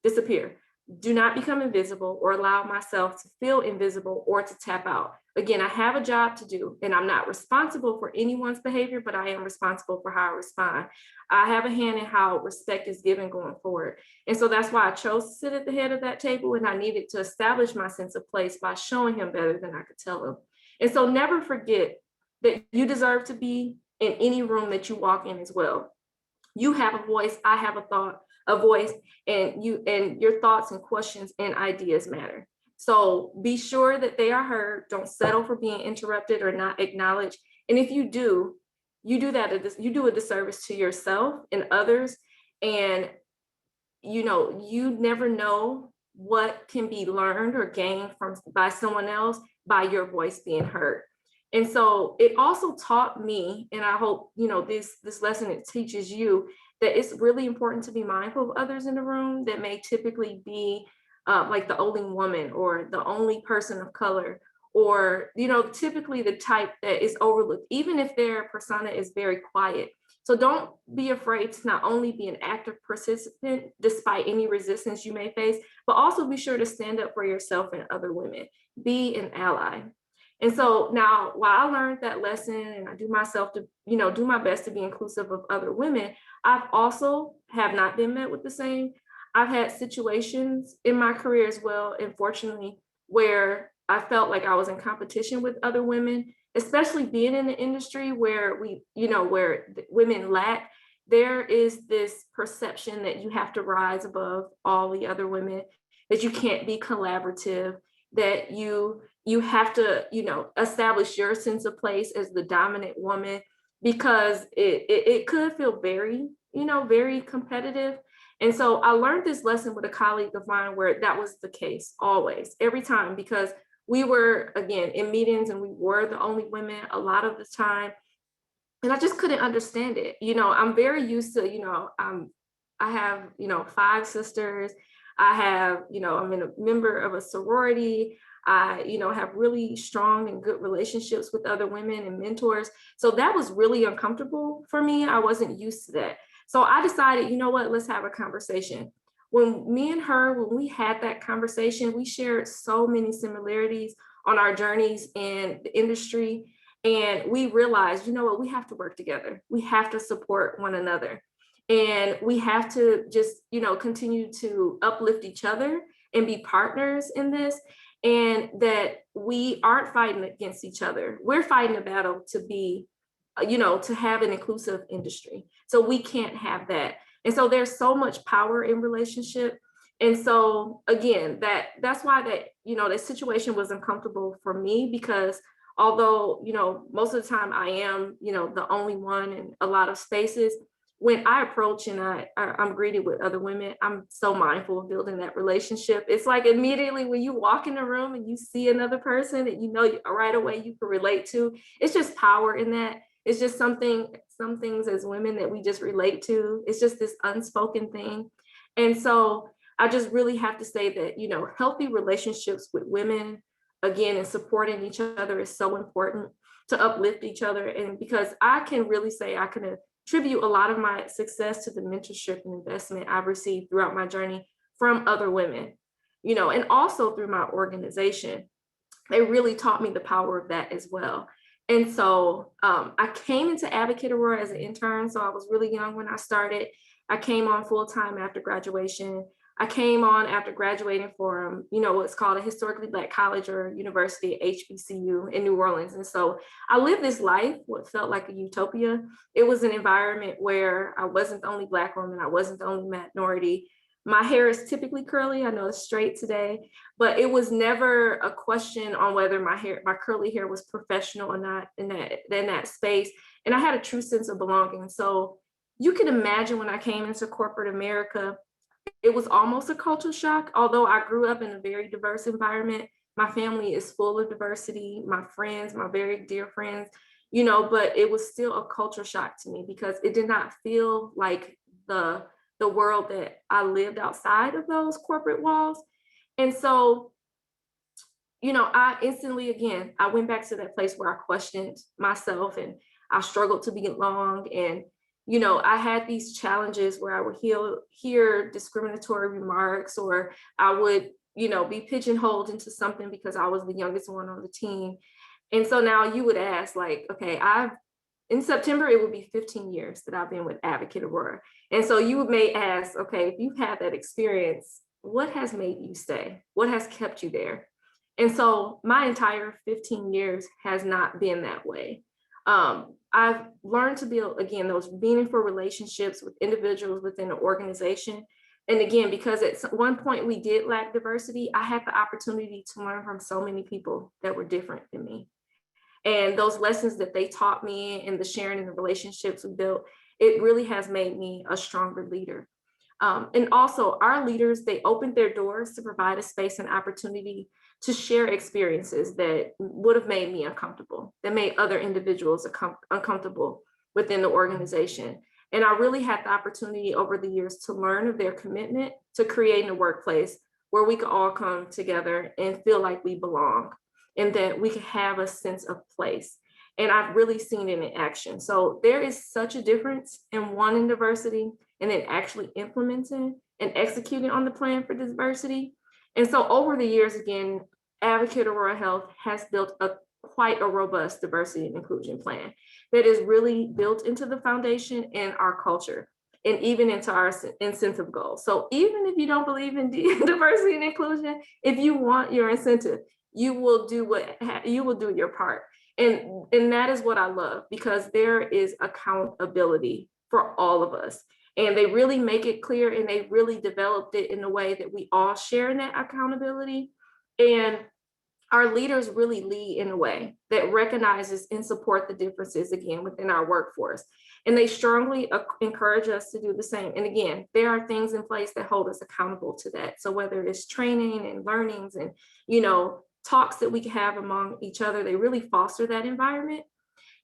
disappear. do not become invisible or allow myself to feel invisible or to tap out. Again, I have a job to do, and I'm not responsible for anyone's behavior, but I am responsible for how I respond. I have a hand in how respect is given going forward. And so that's why I chose to sit at the head of that table, and I needed to establish my sense of place by showing him better than I could tell him. And so never forget that you deserve to be in any room that you walk in as well. You have a voice, I have a voice, and your thoughts and questions and ideas matter. So be sure that they are heard. Don't settle for being interrupted or not acknowledged. And if you do, you do a disservice to yourself and others. And you never know what can be learned or gained by someone else by your voice being heard. And so it also taught me, and I hope this lesson, it teaches you that it's really important to be mindful of others in the room that may typically be like the only woman or the only person of color, or typically the type that is overlooked, even if their persona is very quiet. So don't be afraid to not only be an active participant despite any resistance you may face, but also be sure to stand up for yourself and other women. Be an ally. And so now, while I learned that lesson and I do my best to be inclusive of other women, I've also have not been met with the same. I've had situations in my career as well, unfortunately, where I felt like I was in competition with other women, especially being in the industry where where women lack. There is this perception that you have to rise above all the other women, that you can't be collaborative, that you have to establish your sense of place as the dominant woman, because it could feel very very competitive. And so I learned this lesson with a colleague of mine where that was the case always, every time, because we were, again, in meetings and we were the only women a lot of the time. And I just couldn't understand it. I'm very used to, I have, 5 sisters. I have, I'm a member of a sorority. I, have really strong and good relationships with other women and mentors. So that was really uncomfortable for me. I wasn't used to that. So I decided, let's have a conversation. When me and her, when we had that conversation, we shared so many similarities on our journeys in the industry. And we realized, we have to work together. We have to support one another. And we have to just, continue to uplift each other and be partners in this. And that we aren't fighting against each other. We're fighting a battle to be, to have an inclusive industry. So we can't have that. And so there's so much power in relationship. And so again, that's why that situation was uncomfortable for me, because although, most of the time I am, the only one in a lot of spaces, when I approach and I'm greeted with other women, I'm so mindful of building that relationship. It's like immediately when you walk in the room and you see another person that right away you can relate to, it's just power in that. It's just some things as women that we just relate to. It's just this unspoken thing. And so I just really have to say that, healthy relationships with women, again, and supporting each other is so important to uplift each other. And because I can really say I can attribute a lot of my success to the mentorship and investment I've received throughout my journey from other women, and also through my organization. They really taught me the power of that as well. And so I came into Advocate Aurora as an intern. So I was really young when I started. I came on full time after graduation. I came on after graduating from, what's called a historically Black college or university, HBCU in New Orleans. And so I lived this life, what felt like a utopia. It was an environment where I wasn't the only Black woman. I wasn't the only minority. My hair is typically curly. I know it's straight today, but it was never a question on whether my curly hair was professional or not in that space. And I had a true sense of belonging. So you can imagine when I came into corporate America, it was almost a culture shock. Although I grew up in a very diverse environment, my family is full of diversity, my friends, my very dear friends, but it was still a culture shock to me because it did not feel like the world that I lived outside of those corporate walls. And so, I instantly, again, I went back to that place where I questioned myself and I struggled to belong. And I had these challenges where I would hear discriminatory remarks, or I would, be pigeonholed into something because I was the youngest one on the team. And so now you would ask, like, okay, in September, it would be 15 years that I've been with Advocate Aurora. And so you may ask, okay, if you've had that experience, what has made you stay? What has kept you there? And so my entire 15 years has not been that way. I've learned to build, again, those meaningful relationships with individuals within the organization. And again, because at one point we did lack diversity, I had the opportunity to learn from so many people that were different than me. And those lessons that they taught me and the sharing and the relationships we built, it really has made me a stronger leader. And also our leaders, they opened their doors to provide a space and opportunity to share experiences that would have made me uncomfortable, that made other individuals uncomfortable within the organization. And I really had the opportunity over the years to learn of their commitment to creating a workplace where we could all come together and feel like we belong, and that we could have a sense of place. And I've really seen it in action. So there is such a difference in wanting diversity and then actually implementing and executing on the plan for diversity. And so over the years, again, Advocate Aurora Health has built quite a robust diversity and inclusion plan that is really built into the foundation in our culture and even into our incentive goals. So even if you don't believe in diversity and inclusion, if you want your incentive, you will do your part. And that is what I love, because there is accountability for all of us. And they really make it clear, and they really developed it in a way that we all share in that accountability. And our leaders really lead in a way that recognizes and support the differences, again, within our workforce. And they strongly encourage us to do the same. And again, there are things in place that hold us accountable to that. So whether it's training and learnings and, talks that we can have among each other, they really foster that environment.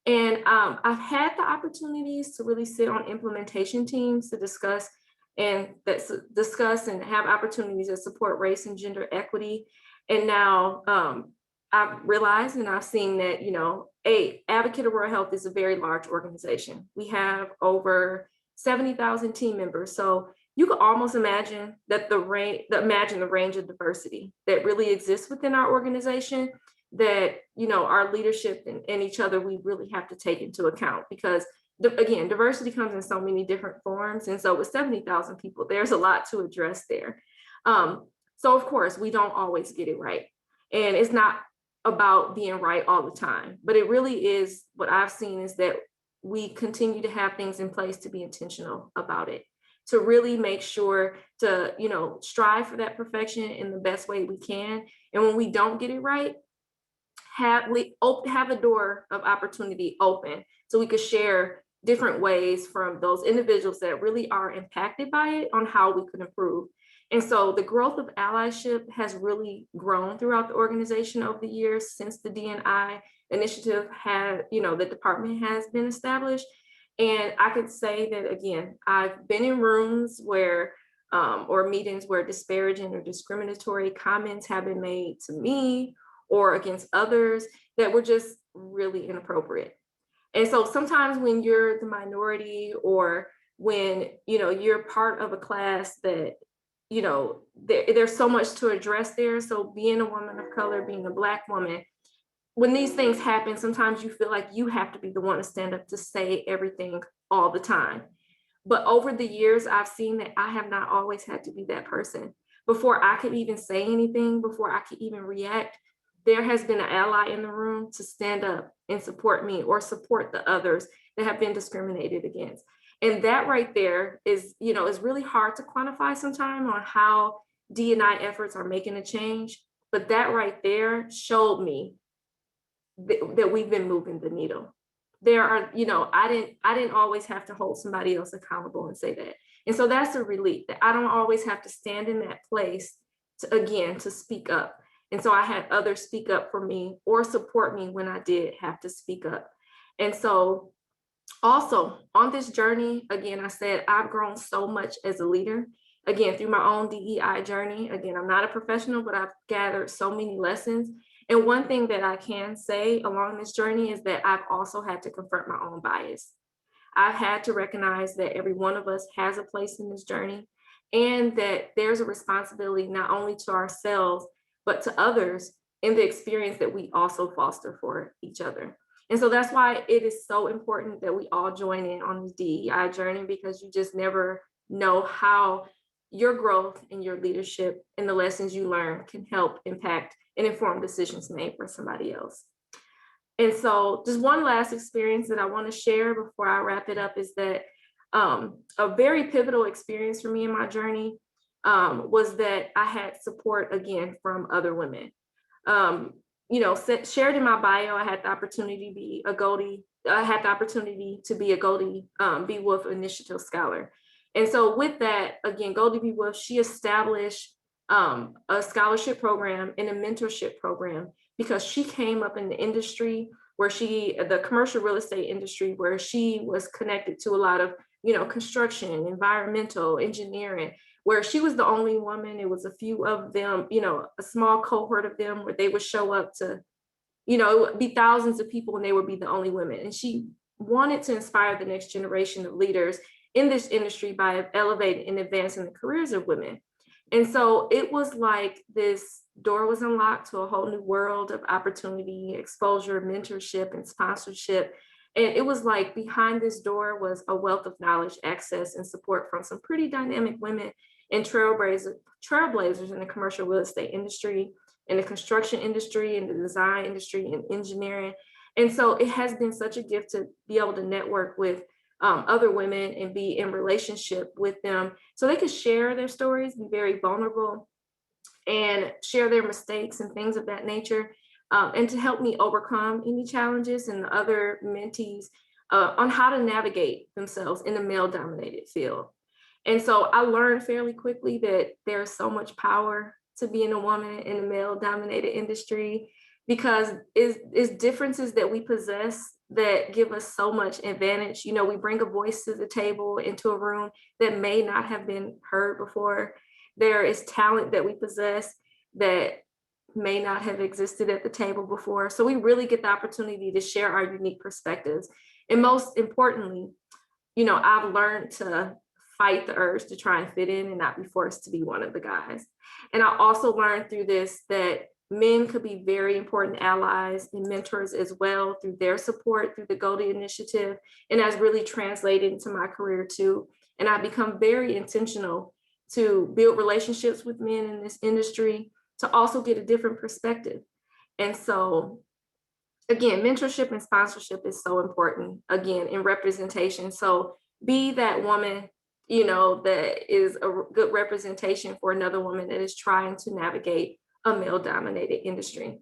And I've had the opportunities to really sit on implementation teams to discuss and have opportunities that support race and gender equity. And now I've realized and I've seen that, Advocate Aurora Health is a very large organization. We have over 70,000 team members. So you could almost imagine that the range of diversity that really exists within our organization, that, our leadership and each other, we really have to take into account, because again, diversity comes in so many different forms. And so with 70,000 people, there's a lot to address there. So of course, we don't always get it right. And it's not about being right all the time, but it really is, what I've seen is that we continue to have things in place to be intentional about it, to really make sure to, strive for that perfection in the best way we can. And when we don't get it right, have a door of opportunity open so we could share different ways from those individuals that really are impacted by it on how we could improve. And so the growth of allyship has really grown throughout the organization over the years since the D&I initiative the department has been established. And I could say that, again, I've been in rooms where, or meetings where disparaging or discriminatory comments have been made to me or against others that were just really inappropriate. And so sometimes when you're the minority, or when, you're part of a class that, there's so much to address there. So being a woman of color, being a Black woman, when these things happen, sometimes you feel like you have to be the one to stand up to say everything all the time. But over the years, I've seen that I have not always had to be that person. Before I could even say anything, before I could even react, there has been an ally in the room to stand up and support me or support the others that have been discriminated against. And that right there is, is really hard to quantify sometimes on how D&I efforts are making a change. But that right there showed me that we've been moving the needle. There are, I didn't always have to hold somebody else accountable and say that. And so that's a relief, that I don't always have to stand in that place to speak up. And so I had others speak up for me or support me when I did have to speak up. And so also on this journey, again, I said, I've grown so much as a leader, again, through my own DEI journey. Again, I'm not a professional, but I've gathered so many lessons. And one thing that I can say along this journey is that I've also had to confront my own bias. I've had to recognize that every one of us has a place in this journey, and that there's a responsibility not only to ourselves, but to others in the experience that we also foster for each other. And so that's why it is so important that we all join in on this DEI journey, because you just never know how your growth and your leadership and the lessons you learn can help impact and inform decisions made for somebody else. And so just one last experience that I want to share before I wrap it up is that a very pivotal experience for me in my journey was that I had support again from other women. You know, shared in my bio, I had the opportunity to be a Goldie. I had the opportunity to be a Goldie B. Wolf Initiative Scholar. And so with that, again, Goldie B. Wolf, she established a scholarship program and a mentorship program because she came up in the industry where the commercial real estate industry, where she was connected to a lot of, you know, construction, environmental, engineering, where she was the only woman. It was a few of them, you know, a small cohort of them where they would show up to, you know, it would be thousands of people and they would be the only women. And she wanted to inspire the next generation of leaders in this industry by elevating and advancing the careers of women. And so it was like this door was unlocked to a whole new world of opportunity, exposure, mentorship, and sponsorship. And it was like behind this door was a wealth of knowledge, access, and support from some pretty dynamic women and trailblazers in the commercial real estate industry, in the construction industry, in the design industry, and engineering. And so it has been such a gift to be able to network with other women and be in relationship with them so they could share their stories, be very vulnerable, and share their mistakes and things of that nature, and to help me overcome any challenges and the other mentees on how to navigate themselves in a male-dominated field. And so I learned fairly quickly that there's so much power to being a woman in a male-dominated industry, because it's differences that we possess that give us so much advantage. You know, we bring a voice to the table, into a room that may not have been heard before. There is talent that we possess that may not have existed at the table before. So we really get the opportunity to share our unique perspectives. And most importantly, you know, I've learned to fight the urge to try and fit in and not be forced to be one of the guys. And I also learned through this that men could be very important allies and mentors as well through their support through the Goldie Initiative. And that's really translated into my career too. And I've become very intentional to build relationships with men in this industry to also get a different perspective. And so, again, mentorship and sponsorship is so important, again, in representation. So be that woman, you know, that is a good representation for another woman that is trying to navigate a male-dominated industry.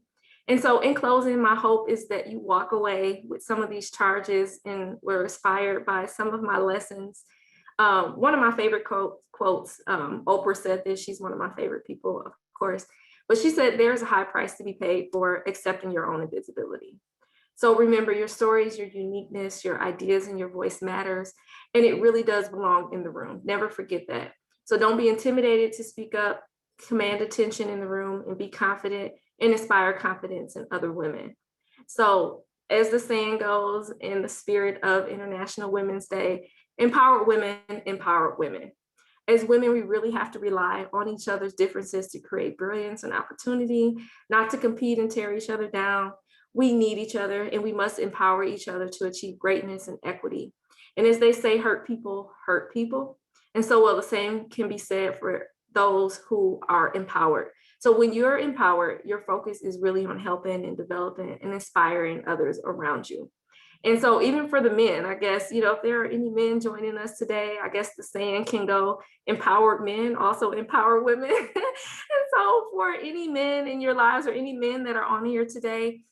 And so in closing, my hope is that you walk away with some of these charges and were inspired by some of my lessons. One of my favorite quotes, Oprah said this, she's one of my favorite people, of course, but she said, there's a high price to be paid for accepting your own invisibility. So remember, your stories, your uniqueness, your ideas, and your voice matters, and it really does belong in the room. Never forget that. So don't be intimidated to speak up, command attention in the room, and be confident and inspire confidence in other women. So as the saying goes, in the spirit of International Women's Day, empowered women empower women. As women, we really have to rely on each other's differences to create brilliance and opportunity, not to compete and tear each other down. We need each other, and we must empower each other to achieve greatness and equity. And as they say, hurt people hurt people. And so, well, the same can be said for those who are empowered. So when you're empowered, your focus is really on helping and developing and inspiring others around you. And so even for the men, I guess, you know, if there are any men joining us today, I guess the saying can go, empowered men also empower women. And so for any men in your lives or any men that are on here today,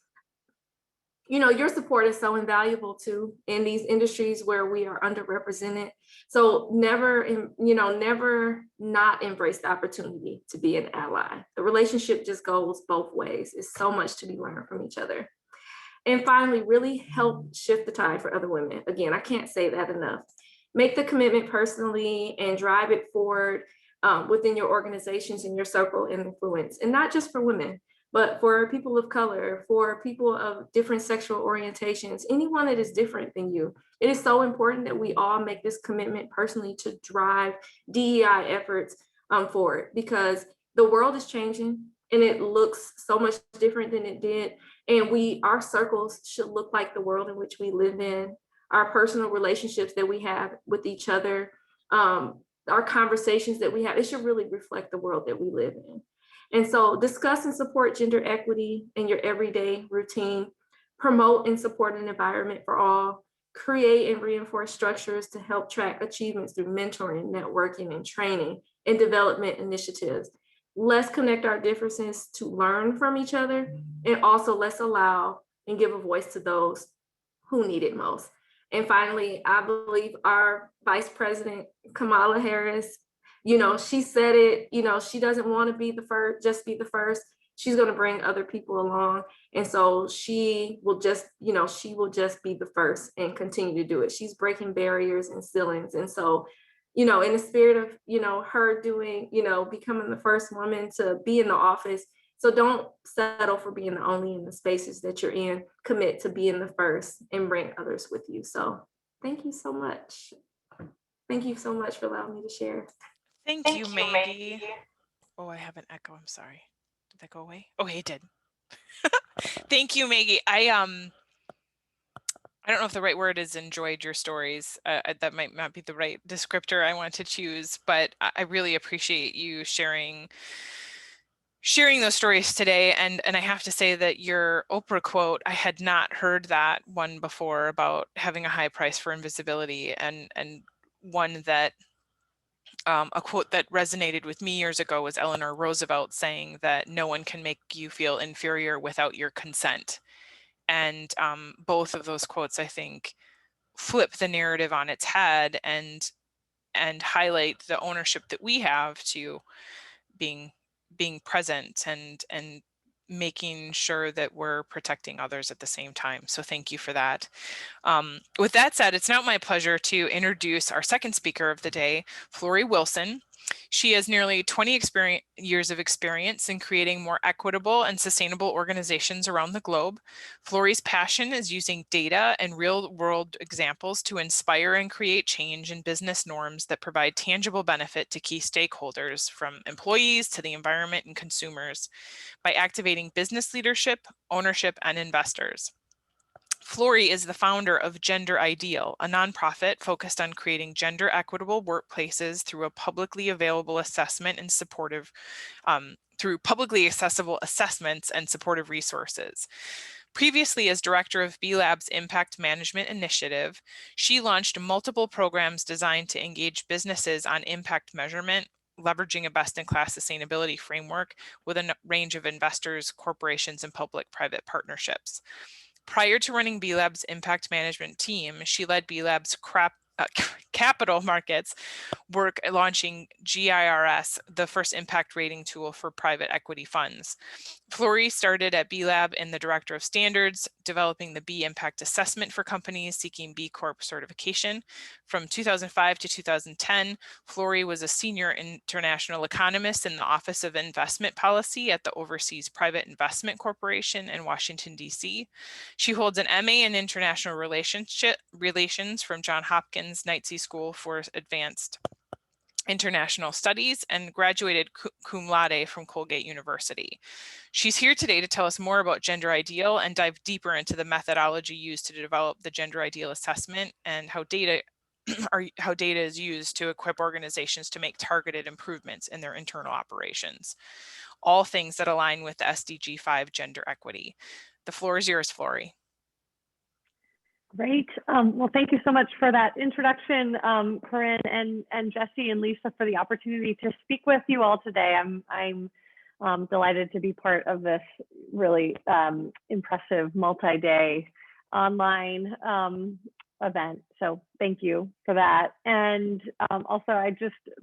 you know, your support is so invaluable too in these industries where we are underrepresented. So never, you know, never not embrace the opportunity to be an ally. The relationship just goes both ways. It's so much to be learned from each other. And finally, really help shift the tide for other women. Again, I can't say that enough. Make the commitment personally and drive it forward within your organizations and your circle of influence, and not just for women, but for people of color, for people of different sexual orientations, anyone that is different than you. It is so important that we all make this commitment personally to drive DEI efforts forward, because the world is changing and it looks so much different than it did. And our circles should look like the world in which we live in, our personal relationships that we have with each other, our conversations that we have, it should really reflect the world that we live in. And so discuss and support gender equity in your everyday routine, promote and support an environment for all, create and reinforce structures to help track achievements through mentoring, networking, and training and development initiatives. Let's connect our differences to learn from each other, and also let's allow and give a voice to those who need it most. And finally, I believe our Vice President, Kamala Harris, she said it, she doesn't want to be the first, just be the first. She's going to bring other people along. And so she will just be the first and continue to do it. She's breaking barriers and ceilings. And so, in the spirit of, her doing, becoming the first woman to be in the office. So don't settle for being the only in the spaces that you're in. Commit to being the first and bring others with you. So thank you so much. Thank you so much for allowing me to share. Thank you, Maggie. Oh, I have an echo. I'm sorry. Did that go away? Oh, it did. Thank you, Maggie. I don't know if the right word is enjoyed your stories. That might not be the right descriptor I want to choose, but I really appreciate you sharing those stories today. And I have to say that your Oprah quote, I had not heard that one before, about having a high price for invisibility, and one that a quote that resonated with me years ago was Eleanor Roosevelt saying that no one can make you feel inferior without your consent. And both of those quotes, I think, flip the narrative on its head and highlight the ownership that we have to being present and making sure that we're protecting others at the same time. So thank you for that. With that said, it's now my pleasure to introduce our second speaker of the day, Florie Wilson. She has nearly 20 years of experience in creating more equitable and sustainable organizations around the globe. Florie's passion is using data and real-world examples to inspire and create change in business norms that provide tangible benefit to key stakeholders, from employees to the environment and consumers, by activating business leadership, ownership, and investors. Flory is the founder of Gender Ideal, a nonprofit focused on creating gender equitable workplaces through a publicly available assessment and through publicly accessible assessments and supportive resources. Previously, as director of B-Lab's Impact Management Initiative, she launched multiple programs designed to engage businesses on impact measurement, leveraging a best-in-class sustainability framework with a range of investors, corporations, and public-private partnerships. Prior to running B-Lab's impact management team, she led B-Lab's capital markets work, launching GIRS, the first impact rating tool for private equity funds. Flory started at B-Lab in the Director of Standards, developing the B Impact Assessment for companies seeking B Corp certification. From 2005 to 2010, Flory was a senior international economist in the Office of Investment Policy at the Overseas Private Investment Corporation in Washington, D.C. She holds an MA in International Relations from Johns Hopkins Knightsey School for Advanced International Studies and graduated cum laude from Colgate University. She's here today to tell us more about Gender Ideal and dive deeper into the methodology used to develop the Gender Ideal assessment and how data is used to equip organizations to make targeted improvements in their internal operations. All things that align with the SDG 5 gender equity. The floor is yours, Flory. Great. Well, thank you so much for that introduction, Corinne and Jesse and Lisa, for the opportunity to speak with you all today. I'm delighted to be part of this really impressive multi-day online event. So thank you for that. And also,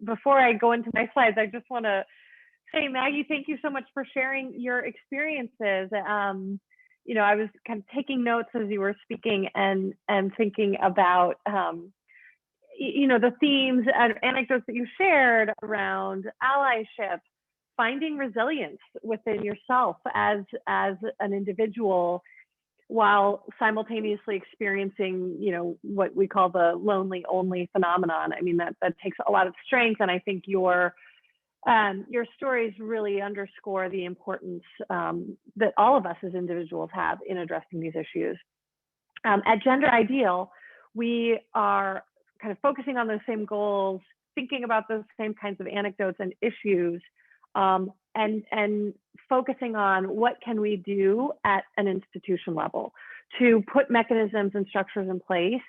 before I go into my slides, I just want to say, Maggie, thank you so much for sharing your experiences. I was kind of taking notes as you were speaking and thinking about, the themes and anecdotes that you shared around allyship, finding resilience within yourself as an individual, while simultaneously experiencing, what we call the lonely only phenomenon. I mean, that takes a lot of strength, and I think your stories really underscore the importance that all of us as individuals have in addressing these issues. At Gender Ideal, we are kind of focusing on those same goals, thinking about those same kinds of anecdotes and issues, and focusing on what can we do at an institution level to put mechanisms and structures in place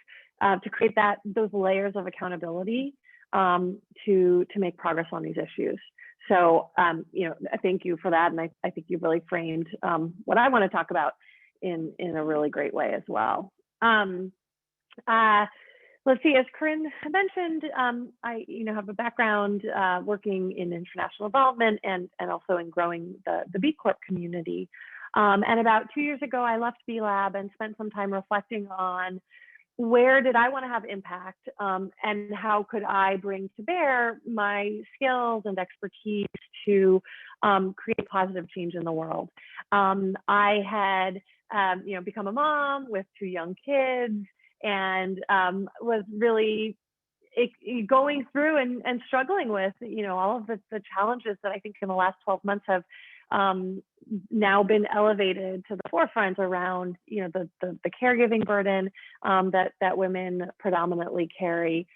to create those layers of accountability to make progress on these issues. So, thank you for that. And I think you've really framed what I want to talk about in a really great way as well. Let's see, as Corinne mentioned, I have a background working in international development and also in growing the B Corp community. And about 2 years ago, I left B Lab and spent some time reflecting on where did I want to have impact, and how could I bring to bear my skills and expertise to create positive change in the world. I had become a mom with 2 young kids, and was really going through and struggling with all of the challenges that I think in the last 12 months have now been elevated to the forefront around the caregiving burden that women predominantly carry,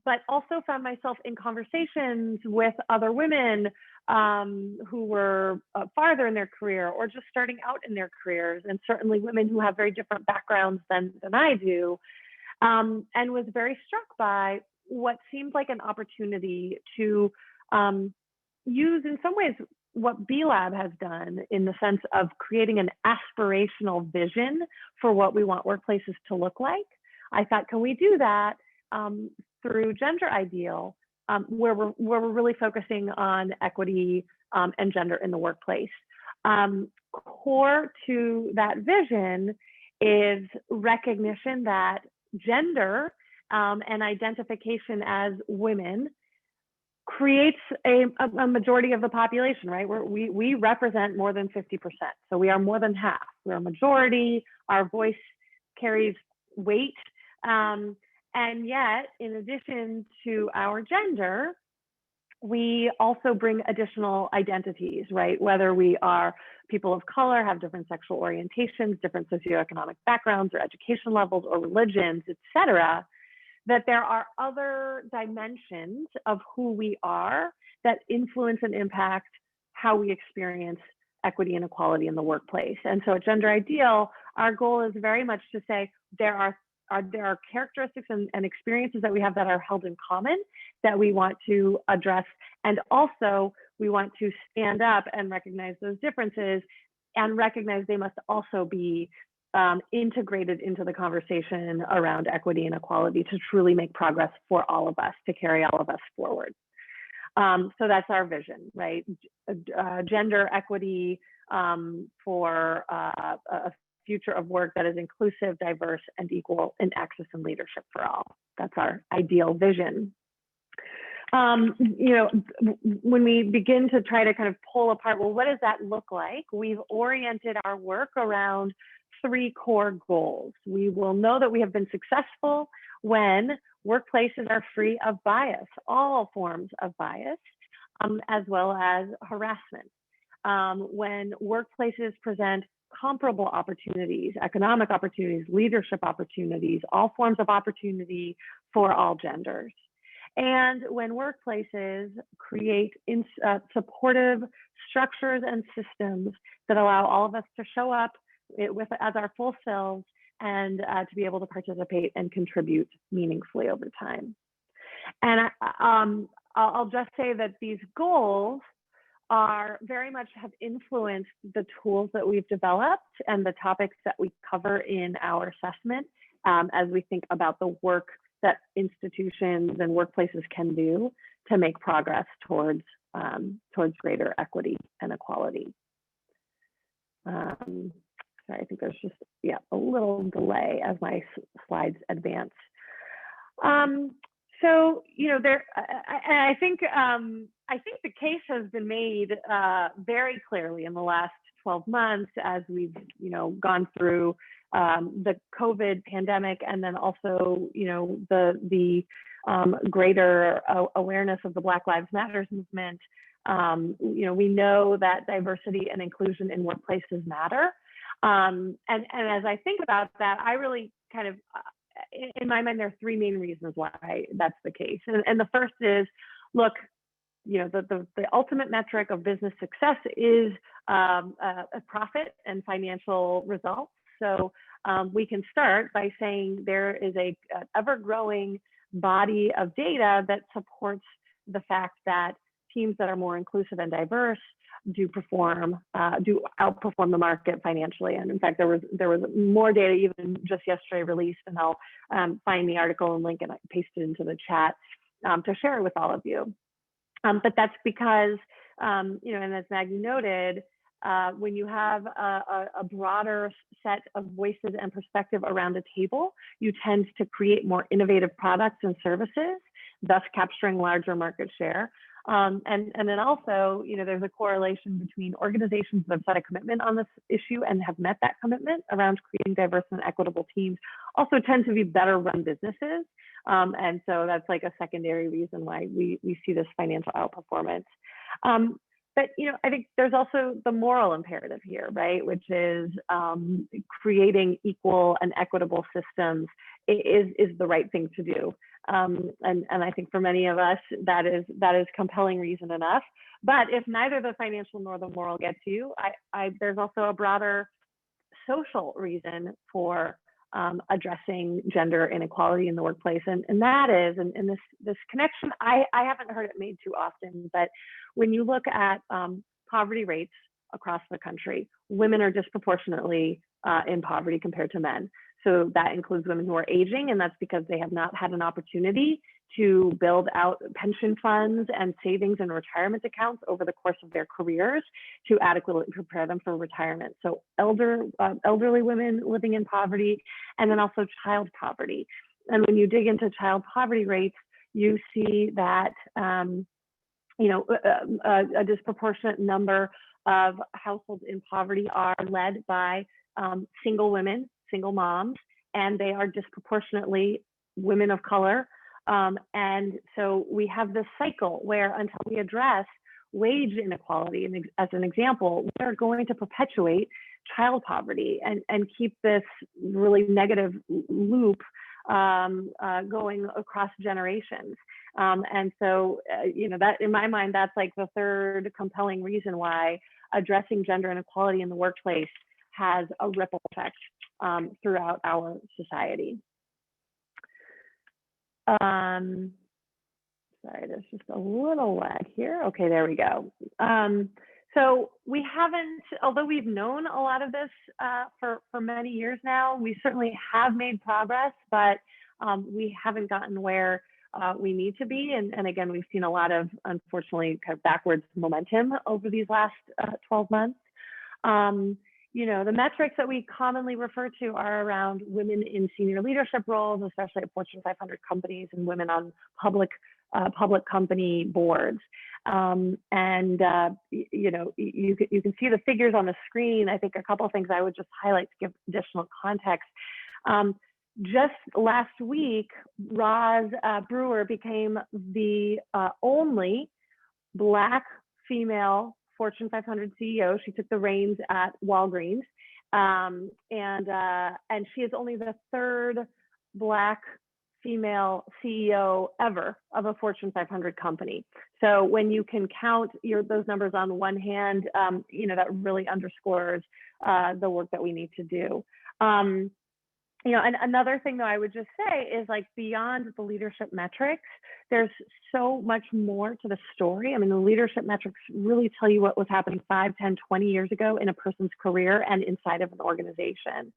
but also found myself in conversations with other women who were farther in their career or just starting out in their careers, and certainly women who have very different backgrounds than I do, and was very struck by what seemed like an opportunity to use in some ways what B Lab has done in the sense of creating an aspirational vision for what we want workplaces to look like. I thought, can we do that through Gender Ideal, where we're really focusing on equity and gender in the workplace. Core to that vision is recognition that gender and identification as women creates a majority of the population, right? We represent more than 50%. So we are more than half. We're a majority. Our voice carries weight. And yet, in addition to our gender, we also bring additional identities, right? Whether we are people of color, have different sexual orientations, different socioeconomic backgrounds or education levels or religions, et cetera, that there are other dimensions of who we are that influence and impact how we experience equity and equality in the workplace. And so at Gender Ideal, our goal is very much to say there are characteristics and experiences that we have that are held in common that we want to address. And also we want to stand up and recognize those differences and recognize they must also be integrated into the conversation around equity and equality to truly make progress for all of us, to carry all of us forward. So that's our vision, right? Gender equity for a future of work that is inclusive, diverse, and equal in access and leadership for all. That's our ideal vision. When we begin to try to kind of pull apart, well, what does that look like? We've oriented our work around 3 core goals. We will know that we have been successful when workplaces are free of bias, all forms of bias, as well as harassment. When workplaces present comparable opportunities, economic opportunities, leadership opportunities, all forms of opportunity for all genders. And when workplaces create supportive structures and systems that allow all of us to show up as our full selves and to be able to participate and contribute meaningfully over time. And I'll just say that these goals are very much have influenced the tools that we've developed and the topics that we cover in our assessment as we think about the work that institutions and workplaces can do to make progress towards greater equity and equality. Sorry, I think there's just a little delay as my slides advance. So I think case has been made very clearly in the last 12 months as we've, gone through the COVID pandemic, and then also, the greater awareness of the Black Lives Matter movement. We know that diversity and inclusion in workplaces matter. And as I think about that, I really kind of, in my mind, there are three main reasons why that's the case. And the first is, look, the ultimate metric of business success is a profit and financial results. So we can start by saying there is an ever-growing body of data that supports the fact that teams that are more inclusive and diverse do outperform the market financially. And in fact, there was more data even just yesterday released, and I'll find the article and link and paste it into the chat to share it with all of you. But that's because, and as Maggie noted, when you have a broader set of voices and perspective around a table, you tend to create more innovative products and services, thus capturing larger market share. And then also, there's a correlation between organizations that have set a commitment on this issue and have met that commitment around creating diverse and equitable teams also tend to be better run businesses. And so that's like a secondary reason why we see this financial outperformance. But I think there's also the moral imperative here, right? Which is creating equal and equitable systems is the right thing to do. And I think for many of us, that is compelling reason enough. But if neither the financial nor the moral get to you, there's also a broader social reason for addressing gender inequality in the workplace. And that is, and this connection, I haven't heard it made too often, but when you look at poverty rates across the country, women are disproportionately in poverty compared to men. So that includes women who are aging, and that's because they have not had an opportunity to build out pension funds and savings and retirement accounts over the course of their careers to adequately prepare them for retirement. So elderly women living in poverty, and then also child poverty. And when you dig into child poverty rates, you see that a disproportionate number of households in poverty are led by single women, single moms, and they are disproportionately women of color. And so we have this cycle where until we address wage inequality, and as an example, we're going to perpetuate child poverty and keep this really negative loop going across generations. And so, that in my mind, that's like the third compelling reason why addressing gender inequality in the workplace has a ripple effect throughout our society. Sorry, there's just a little lag here. Okay, there we go. So we haven't, although we've known a lot of this for many years now, we certainly have made progress, but we haven't gotten where we need to be. And again, we've seen a lot of, unfortunately, kind of backwards momentum over these last 12 months. The metrics that we commonly refer to are around women in senior leadership roles, especially at Fortune 500 companies, and women on public company boards. You can see the figures on the screen. I think a couple of things I would just highlight to give additional context. Just last week, Roz Brewer became the only Black female Fortune 500 CEO. She took the reins at Walgreens, and she is only the third Black female CEO ever of a Fortune 500 company. So when you can count those numbers on one hand, that really underscores the work that we need to do. And another thing that I would just say is, like, beyond the leadership metrics, there's so much more to the story. I mean, the leadership metrics really tell you what was happening 5, 10, 20 years ago in a person's career and inside of an organization.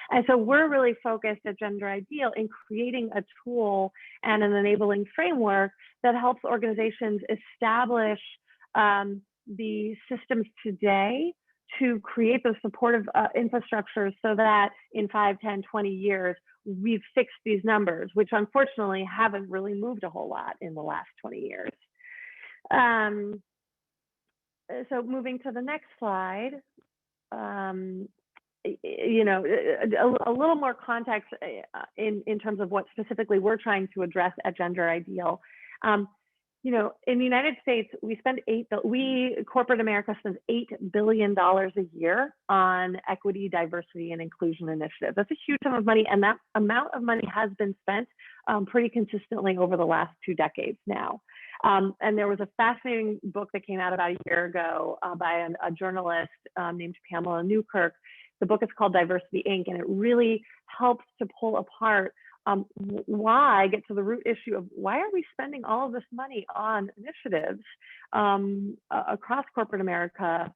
And so we're really focused at Gender Ideal in creating a tool and an enabling framework that helps organizations establish the systems today to create those supportive infrastructures so that in 5, 10, 20 years, we've fixed these numbers, which unfortunately haven't really moved a whole lot in the last 20 years. so moving to the next slide, a little more context in terms of what specifically we're trying to address at Gender Ideal. In the United States, corporate America spends $8 billion a year on equity, diversity, and inclusion initiatives. That's a huge sum of money, and that amount of money has been spent pretty consistently over the last 2 decades now. And there was a fascinating book that came out about a year ago by a journalist named Pamela Newkirk. The book is called Diversity, Inc., and it really helps to pull apart get to the root issue of why are we spending all of this money on initiatives across corporate America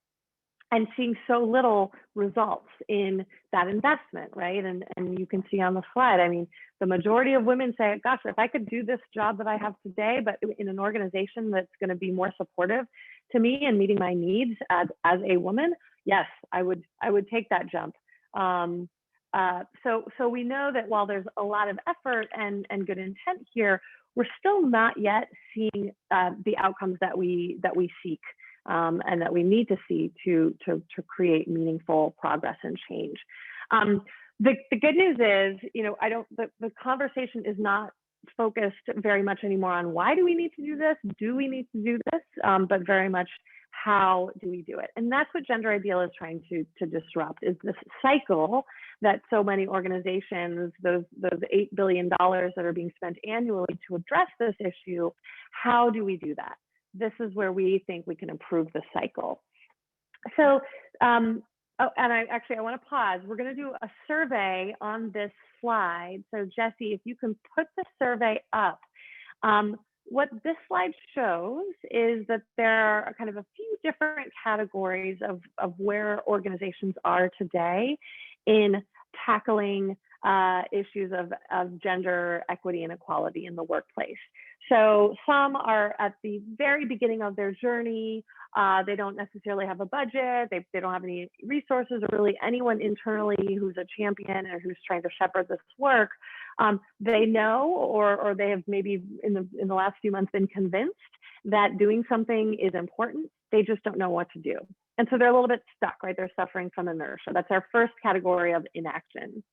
and seeing so little results in that investment, right? And you can see on the slide, I mean, the majority of women say, gosh, if I could do this job that I have today, but in an organization that's going to be more supportive to me and meeting my needs as a woman, yes, I would take that jump. So we know that while there's a lot of effort and good intent here, we're still not yet seeing the outcomes that we seek and that we need to see to create meaningful progress and change. The good news is, the conversation is not focused very much anymore on why do we need to do this, do we need to do this, but very much how do we do it? And that's what Gender Ideal is trying to disrupt, is this cycle that so many organizations, those $8 billion that are being spent annually to address this issue, how do we do that? This is where we think we can improve the cycle. So, and I want to pause. We're going to do a survey on this slide. So Jesse, if you can put the survey up. What this slide shows is that there are kind of a few different categories of where organizations are today in tackling issues of gender equity and equality in the workplace. So some are at the very beginning of their journey. They don't necessarily have a budget. They don't have any resources or really anyone internally who's a champion or who's trying to shepherd this work. They know, or they have maybe in the last few months been convinced that doing something is important. They just don't know what to do. And so they're a little bit stuck, right? They're suffering from inertia. That's our first category of inaction.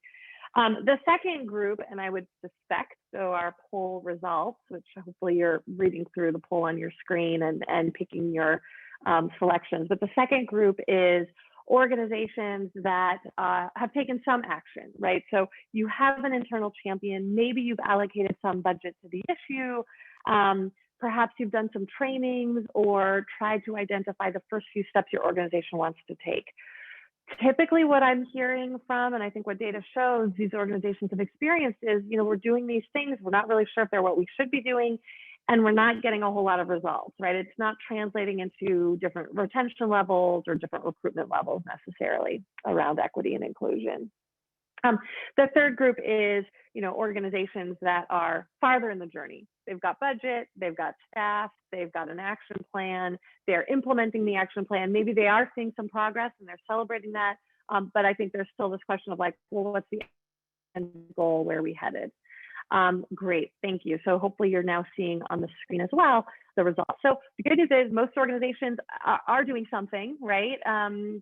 The second group, and I would suspect, so our poll results, which hopefully you're reading through the poll on your screen and picking your selections. But the second group is organizations that have taken some action, right? So you have an internal champion, maybe you've allocated some budget to the issue, perhaps you've done some trainings or tried to identify the first few steps your organization wants to take. Typically what I'm hearing from, and I think what data shows these organizations have experienced is, we're doing these things, we're not really sure if they're what we should be doing, and we're not getting a whole lot of results, right? It's not translating into different retention levels or different recruitment levels necessarily around equity and inclusion. The third group is, organizations that are farther in the journey. They've got budget, they've got staff, they've got an action plan, they're implementing the action plan. Maybe they are seeing some progress and they're celebrating that, but I think there's still this question of like, well, what's the end goal? Where are we headed? Great, thank you. So hopefully you're now seeing on the screen as well the results. So the good news is most organizations are doing something, right?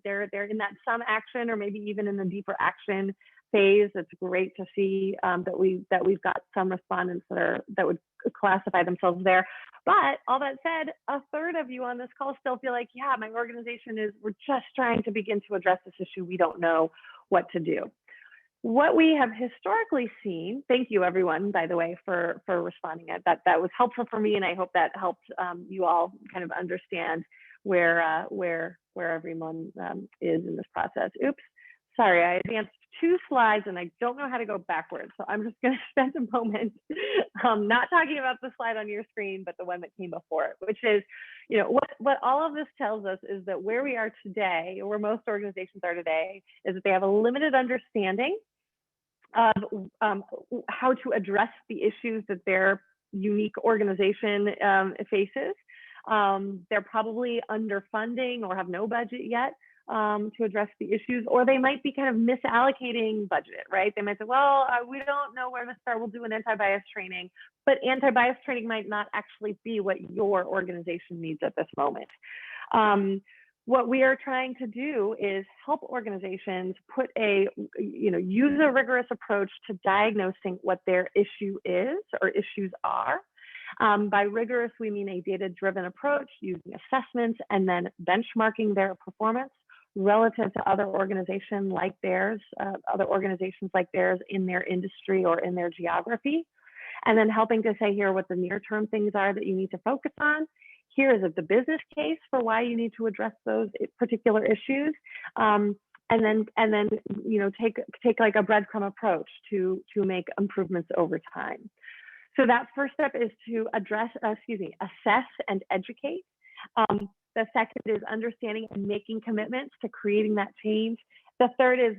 They're in that some action or maybe even in the deeper action phase. It's great to see that we've got some respondents that would classify themselves there. But all that said, a third of you on this call still feel like, yeah, my organization we're just trying to begin to address this issue. We don't know what to do. What we have historically seen, thank you everyone, by the way, for responding. That was helpful for me, and I hope that helped you all kind of understand where everyone is in this process. Oops, sorry, I advanced 2 slides and I don't know how to go backwards. So I'm just going to spend a moment not talking about the slide on your screen, but the one that came before it, which is, what all of this tells us is that where we are today, or where most organizations are today, is that they have a limited understanding of how to address the issues that their unique organization faces. They're probably underfunding or have no budget yet to address the issues, or they might be kind of misallocating budget, right? They might say, well, we don't know where to start, we'll do an anti-bias training, but anti-bias training might not actually be what your organization needs at this moment. What we are trying to do is help organizations put use a rigorous approach to diagnosing what their issue is or issues are. By rigorous, we mean a data-driven approach using assessments and then benchmarking their performance relative to other organizations like theirs in their industry or in their geography, and then helping to say, here are what the near-term things are that you need to focus on. Here is the business case for why you need to address those particular issues, and then take like a breadcrumb approach to make improvements over time. So that first step is to assess and educate. The second is understanding and making commitments to creating that change. The third is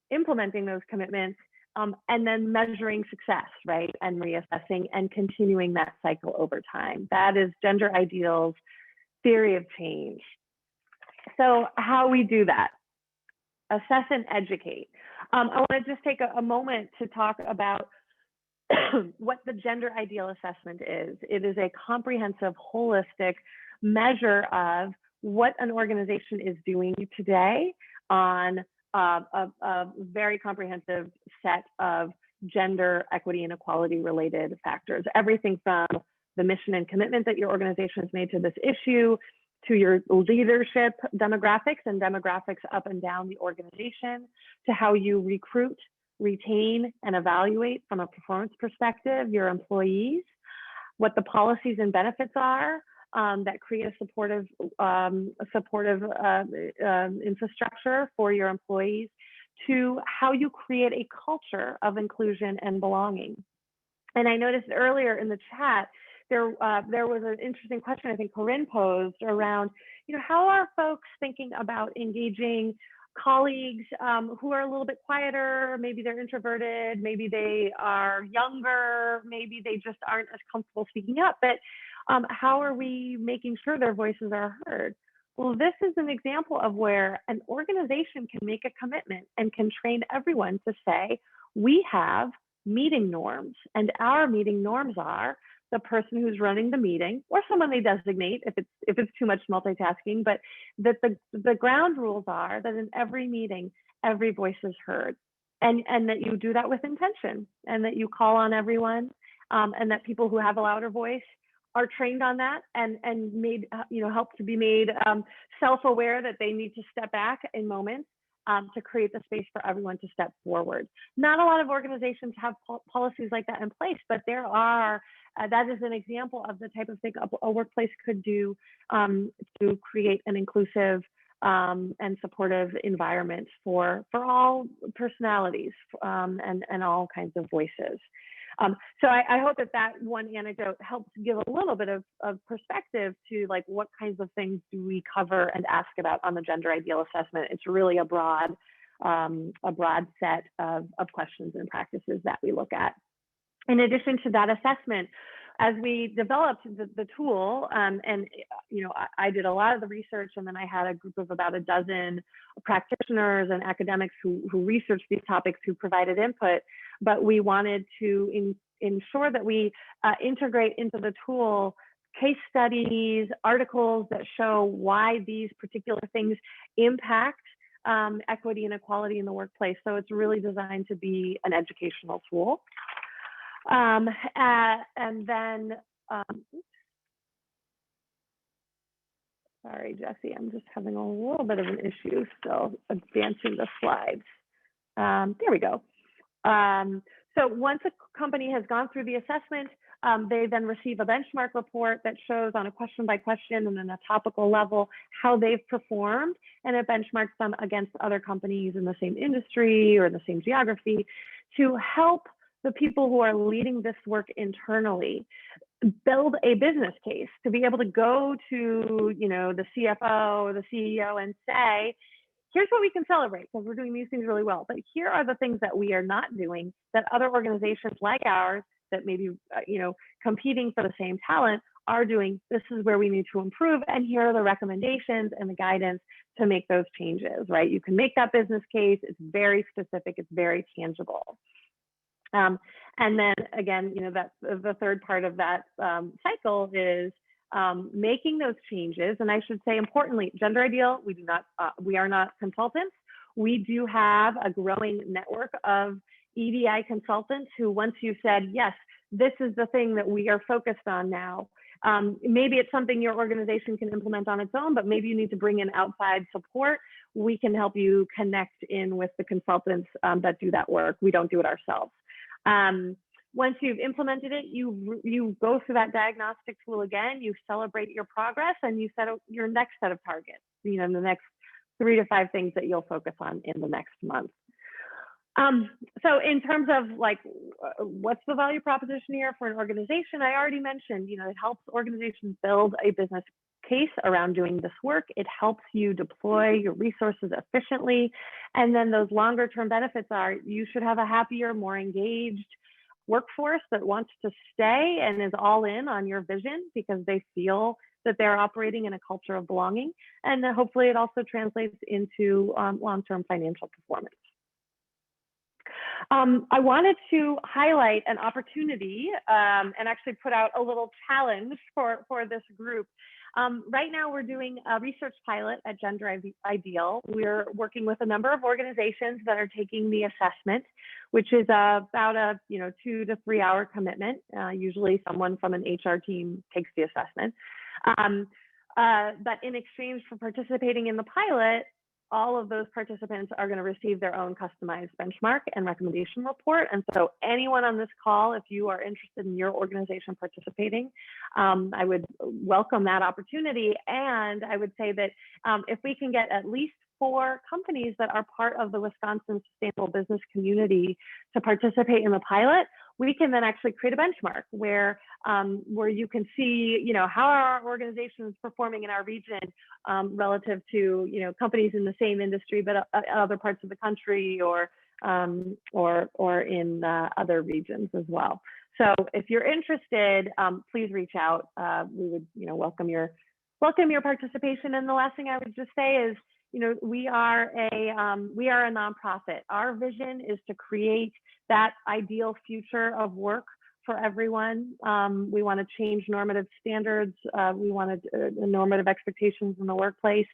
implementing those commitments, and then measuring success, right? And reassessing and continuing that cycle over time. That is gender ideals theory of change. So how we do that? Assess and educate. I want to just take a moment to talk about what the gender ideal assessment is. It is a comprehensive, holistic measure of what an organization is doing today on a very comprehensive set of gender equity and equality related factors. Everything from the mission and commitment that your organization has made to this issue, to your leadership demographics and demographics up and down the organization, to how you recruit, retain, and evaluate from a performance perspective your employees, what the policies and benefits are that create a supportive infrastructure for your employees, to how you create a culture of inclusion and belonging. And I noticed earlier in the chat, there was an interesting question I think Corinne posed around, how are folks thinking about engaging colleagues who are a little bit quieter, maybe they're introverted, maybe they are younger, maybe they just aren't as comfortable speaking up, but how are we making sure their voices are heard? Well, this is an example of where an organization can make a commitment and can train everyone to say, we have meeting norms, and our meeting norms are the person who's running the meeting, or someone they designate if it's too much multitasking, but that the ground rules are that in every meeting, every voice is heard, and that you do that with intention, and that you call on everyone, and that people who have a louder voice are trained on that and made, help to be made self-aware that they need to step back in moments to create the space for everyone to step forward. Not a lot of organizations have policies like that in place, but there are. That is an example of the type of thing a workplace could do to create an inclusive and supportive environment for all personalities and all kinds of voices. So I hope that one anecdote helps give a little bit of perspective to like what kinds of things do we cover and ask about on the gender ideal assessment. It's really a broad set of questions and practices that we look at. In addition to that assessment, as we developed the tool, I did a lot of the research, and then I had a group of about a dozen practitioners and academics who researched these topics, who provided input, but we wanted to ensure that we integrate into the tool case studies, articles that show why these particular things impact equity and equality in the workplace. So it's really designed to be an educational tool. And then, sorry, Jesse, I'm just having a little bit of an issue still advancing the slides. There we go. So once a company has gone through the assessment, they then receive a benchmark report that shows on a question by question and then a topical level how they've performed, and it benchmarks them against other companies in the same industry or the same geography to help the people who are leading this work internally build a business case to be able to go to, the CFO or the CEO and say, here's what we can celebrate because we're doing these things really well, but here are the things that we are not doing that other organizations like ours that maybe, competing for the same talent are doing. This is where we need to improve, and here are the recommendations and the guidance to make those changes, right? You can make that business case. It's very specific. It's very tangible. And then again, that's the third part of that cycle is making those changes. And I should say, importantly, Gender Ideal, we are not consultants. We do have a growing network of EDI consultants who, once you've said, yes, this is the thing that we are focused on now, maybe it's something your organization can implement on its own, but maybe you need to bring in outside support. We can help you connect in with the consultants that do that work. We don't do it ourselves. Once you've implemented it, you go through that diagnostic tool again, you celebrate your progress, and you set your next set of targets, the next 3 to 5 things that you'll focus on in the next month. So in terms of like, what's the value proposition here for an organization? I already mentioned, it helps organizations build a business case around doing this work. It helps you deploy your resources efficiently. And then those longer term benefits are, you should have a happier, more engaged workforce that wants to stay and is all in on your vision because they feel that they're operating in a culture of belonging. And then hopefully it also translates into long-term financial performance. I wanted to highlight an opportunity and actually put out a little challenge for this group. Right now we're doing a research pilot at Gender Ideal. We're working with a number of organizations that are taking the assessment, which is about a 2 to 3 hour commitment. Usually someone from an HR team takes the assessment. But in exchange for participating in the pilot, all of those participants are going to receive their own customized benchmark and recommendation report. And so anyone on this call, if you are interested in your organization participating, I would welcome that opportunity. And I would say that if we can get at least 4 companies that are part of the Wisconsin sustainable business community to participate in the pilot, we can then actually create a benchmark where you can see, how are our organizations performing in our region relative to, companies in the same industry but other parts of the country or in other regions as well. So if you're interested, please reach out. We would, welcome your participation. And the last thing I would just say is, we are a nonprofit. Our vision is to create that ideal future of work for everyone. We want to change normative standards. We want normative expectations in the workplace.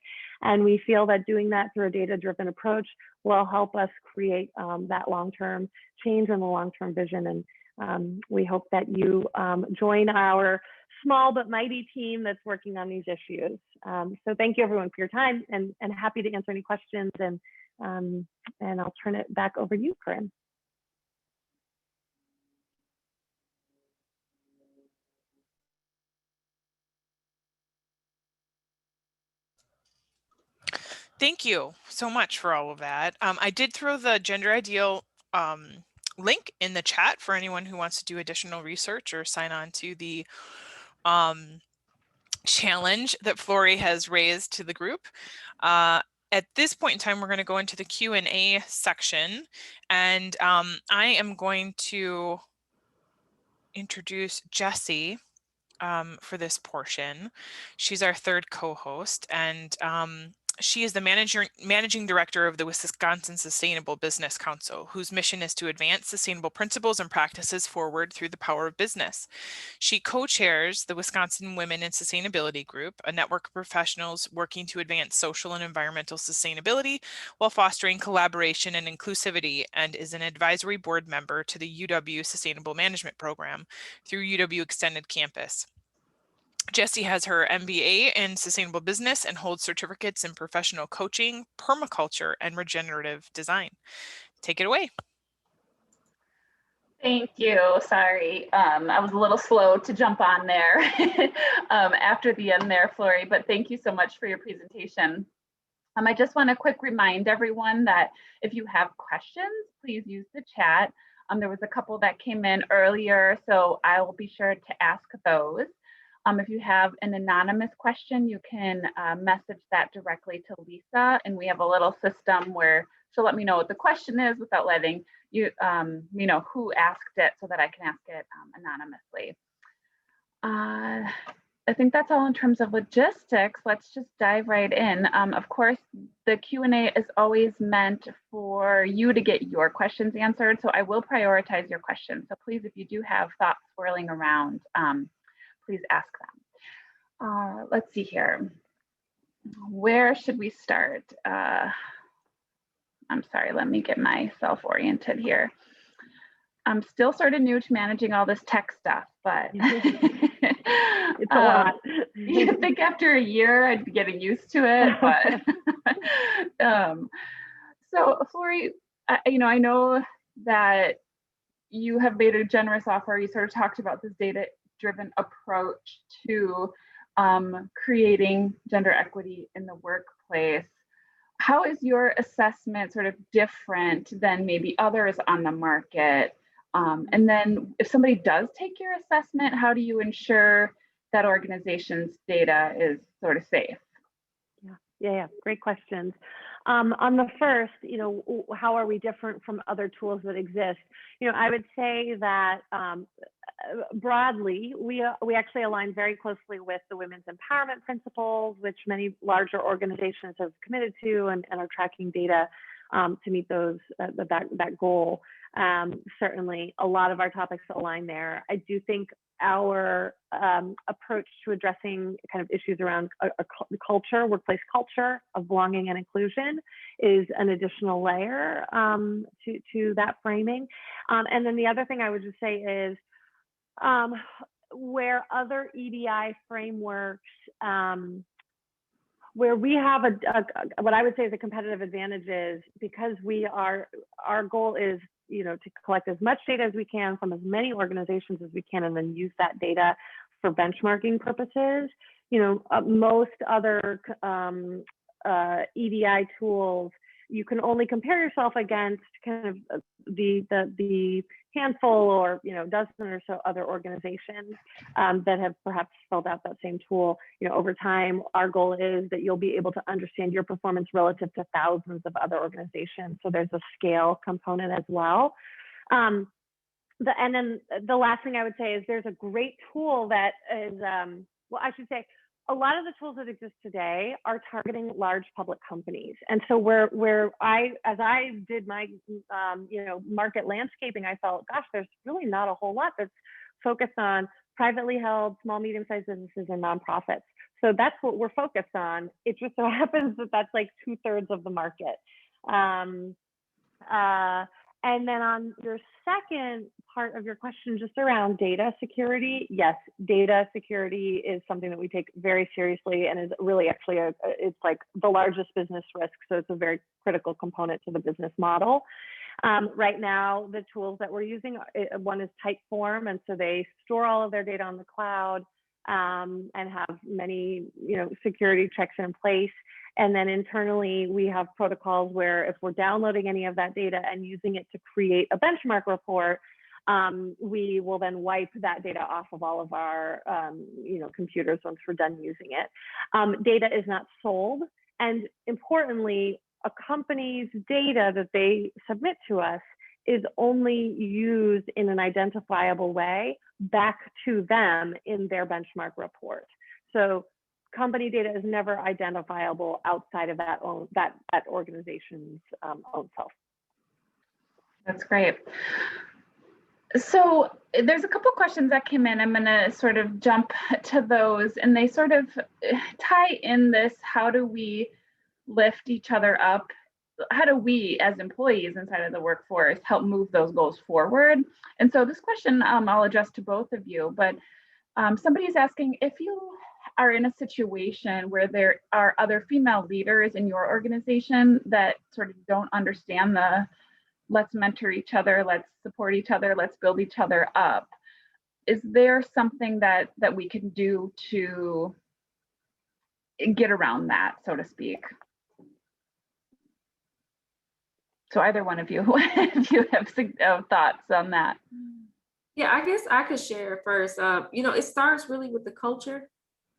And we feel that doing that through a data-driven approach will help us create that long-term change and the long-term vision. And we hope that you join our small but mighty team that's working on these issues. So thank you everyone for your time, and happy to answer any questions. And I'll turn it back over to you, Corinne. Thank you so much for all of that. I did throw the Gender Ideal link in the chat for anyone who wants to do additional research or sign on to the challenge that Flory has raised to the group. At this point in time, we're going to go into the Q&A section, and I am going to introduce Jessie for this portion. She's our third co-host, and she is the managing director of the Wisconsin Sustainable Business Council, whose mission is to advance sustainable principles and practices forward through the power of business. She co-chairs the Wisconsin Women in Sustainability Group, a network of professionals working to advance social and environmental sustainability while fostering collaboration and inclusivity, and is an advisory board member to the UW Sustainable Management Program through UW Extended Campus. Jessie has her MBA in sustainable business and holds certificates in professional coaching, permaculture, and regenerative design. Take it away. Thank you. Sorry, I was a little slow to jump on there after the end there, Flory, but thank you so much for your presentation. I just want to quick remind everyone that if you have questions, please use the chat. There was a couple that came in earlier, so I will be sure to ask those. If you have an anonymous question, you can message that directly to Lisa, and we have a little system where she'll let me know what the question is without letting you know who asked it, so that I can ask it anonymously. I think that's all in terms of logistics. Let's just dive right in. Of course, the Q&A is always meant for you to get your questions answered, so I will prioritize your questions. So please, if you do have thoughts swirling around, please ask Let's see here. Where should we start? I'm sorry, let me get myself oriented here. I'm still sort of new to managing all this tech stuff, but It's a lot. you'd think after a year I'd be getting used to it, but so Flory, I know that you have made a generous offer. You sort of talked about this data-driven approach to creating gender equity in the workplace. How is your assessment sort of different than maybe others on the market? And then if somebody does take your assessment, how do you ensure that organization's data is sort of safe? Yeah, great questions. On the first, how are we different from other tools that exist? I would say that broadly, we actually align very closely with the women's empowerment principles, which many larger organizations have committed to and are tracking data to meet those that goal. Certainly, a lot of our topics align there. I do think our approach to addressing kind of issues around a culture, workplace culture of belonging and inclusion is an additional layer to that framing. And then the other thing I would just say is where other EDI frameworks, where we have what I would say is a competitive advantage is because our goal is to collect as much data as we can from as many organizations as we can, and then use that data for benchmarking purposes. Most other EDI tools, you can only compare yourself against kind of the handful or dozen or so other organizations that have perhaps filled out that same tool. Over time, our goal is that you'll be able to understand your performance relative to thousands of other organizations. So there's a scale component as well. And then the last thing I would say is there's a great tool that is, a lot of the tools that exist today are targeting large public companies. And so as I did my, market landscaping, I felt, gosh, there's really not a whole lot that's focused on privately held, small, medium-sized businesses and nonprofits. So that's what we're focused on. It just so happens that that's like 2/3 of the market. And then on your second part of your question, just around data security, yes, data security is something that we take very seriously and is really actually it's like the largest business risk. So it's a very critical component to the business model. Right now, the tools that we're using, one is Typeform, and so they store all of their data on the cloud and have many security checks in place. And then internally, we have protocols where if we're downloading any of that data and using it to create a benchmark report, we will then wipe that data off of all of our computers once we're done using it. Data is not sold. And importantly, a company's data that they submit to us is only used in an identifiable way back to them in their benchmark report. So company data is never identifiable outside of that organization's own self. That's great. So there's a couple of questions that came in. I'm going to sort of jump to those, and they sort of tie in this: how do we lift each other up? How do we as employees inside of the workforce help move those goals forward? And so this question I'll address to both of you, but somebody's asking, if you are in a situation where there are other female leaders in your organization that sort of don't understand the let's mentor each other, let's support each other, let's build each other up, is there something that we can do to get around that, so to speak? So either one of you, if you have thoughts on that. Yeah, I guess I could share first. It starts really with the culture.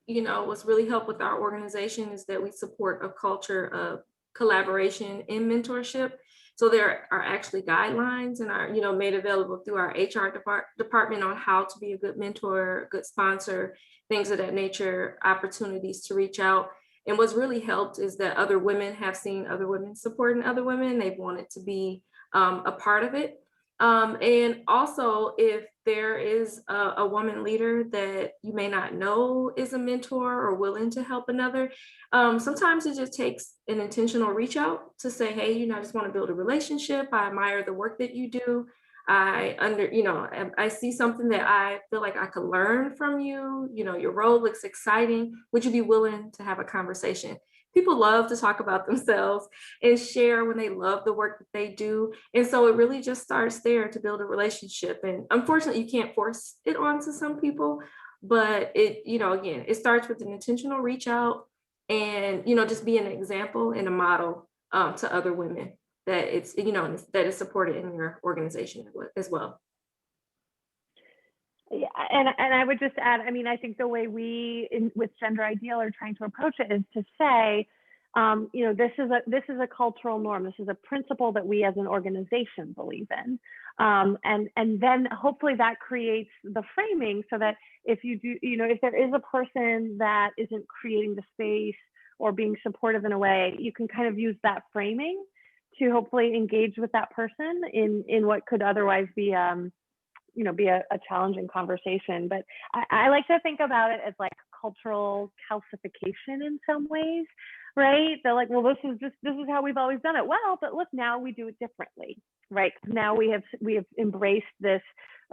What's really helped with our organization is that we support a culture of collaboration and mentorship. So there are actually guidelines and are, made available through our HR department on how to be a good mentor, good sponsor, things of that nature, opportunities to reach out. And what's really helped is that other women have seen other women supporting other women. They've wanted to be a part of it. And also, if there is a woman leader that you may not know is a mentor or willing to help another, sometimes it just takes an intentional reach out to say, hey, I just want to build a relationship. I admire the work that you do. I see something that I feel like I could learn from you. Your role looks exciting. Would you be willing to have a conversation? People love to talk about themselves and share when they love the work that they do. And so it really just starts there to build a relationship. And unfortunately, you can't force it onto some people, but again, it starts with an intentional reach out and, just be an example and a model to other women that that is supported in your organization as well. Yeah, and I would just add, I think the way we with Gender Ideal are trying to approach it is to say, this is a cultural norm. This is a principle that we as an organization believe in, and then hopefully that creates the framing so that if you do, if there is a person that isn't creating the space or being supportive in a way, you can kind of use that framing to hopefully engage with that person in what could otherwise be be a challenging conversation. But I like to think about it as like cultural calcification in some ways, right? They're like, well, this is how we've always done it. Well, but look, now we do it differently, right? Now we have embraced this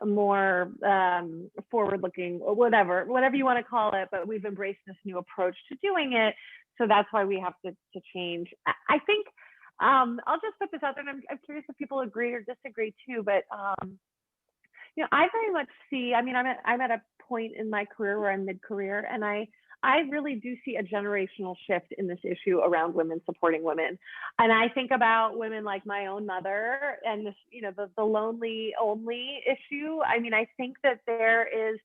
more forward-looking, or whatever you want to call it, but we've embraced this new approach to doing it. So that's why we have to change. I think I'll just put this out there, and I'm curious if people agree or disagree too, but I very much see, I'm at a point in my career where I'm mid-career, and I really do see a generational shift in this issue around women supporting women. And I think about women like my own mother and this, the lonely only issue. I think that there is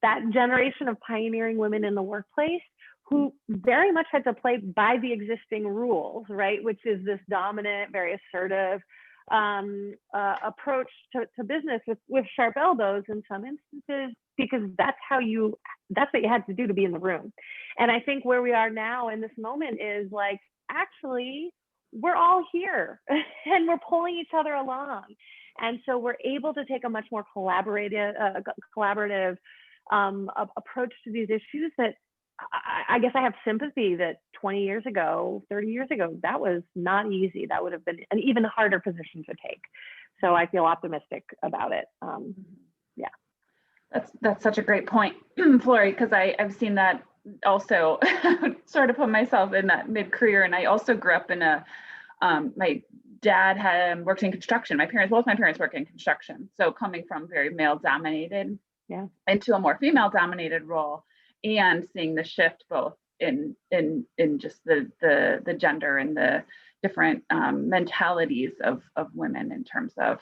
that generation of pioneering women in the workplace who very much had to play by the existing rules, right? Which is this dominant, very assertive approach to business with sharp elbows in some instances, because that's what you had to do to be in the room. And I think where we are now in this moment is like, actually, we're all here and we're pulling each other along. And so we're able to take a much more collaborative approach to these issues that I guess I have sympathy that 20 years ago, 30 years ago, that was not easy. That would have been an even harder position to take. So I feel optimistic about it. Yeah. That's such a great point, Flory, because I've seen that also. Sort of put myself in that mid-career, and I also grew up in my dad had worked in construction. Both my parents work in construction. So coming from very male-dominated into a more female-dominated role, and seeing the shift both in just the gender and the different mentalities of women in terms of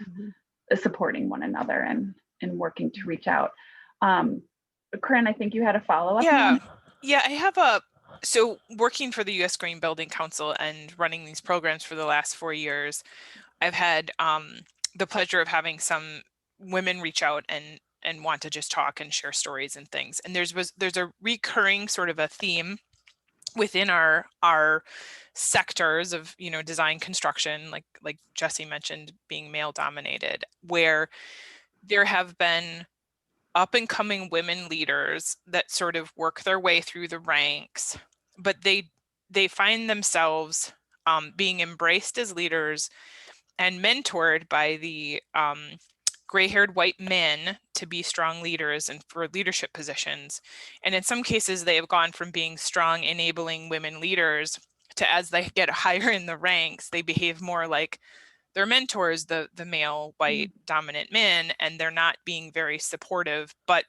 supporting one another and working to reach out. Corinne, I think you had a follow-up. Yeah, I have so working for the U.S. Green Building Council and running these programs for the last 4 years, I've had the pleasure of having some women reach out and want to just talk and share stories and things. And there's a recurring sort of a theme within our sectors of, design, construction, like Jesse mentioned, being male dominated, where there have been up and coming women leaders that sort of work their way through the ranks, but they find themselves being embraced as leaders and mentored by the gray-haired white men to be strong leaders and for leadership positions. And in some cases, they have gone from being strong, enabling women leaders to, as they get higher in the ranks, they behave more like their mentors, the male, white, dominant men, and they're not being very supportive, but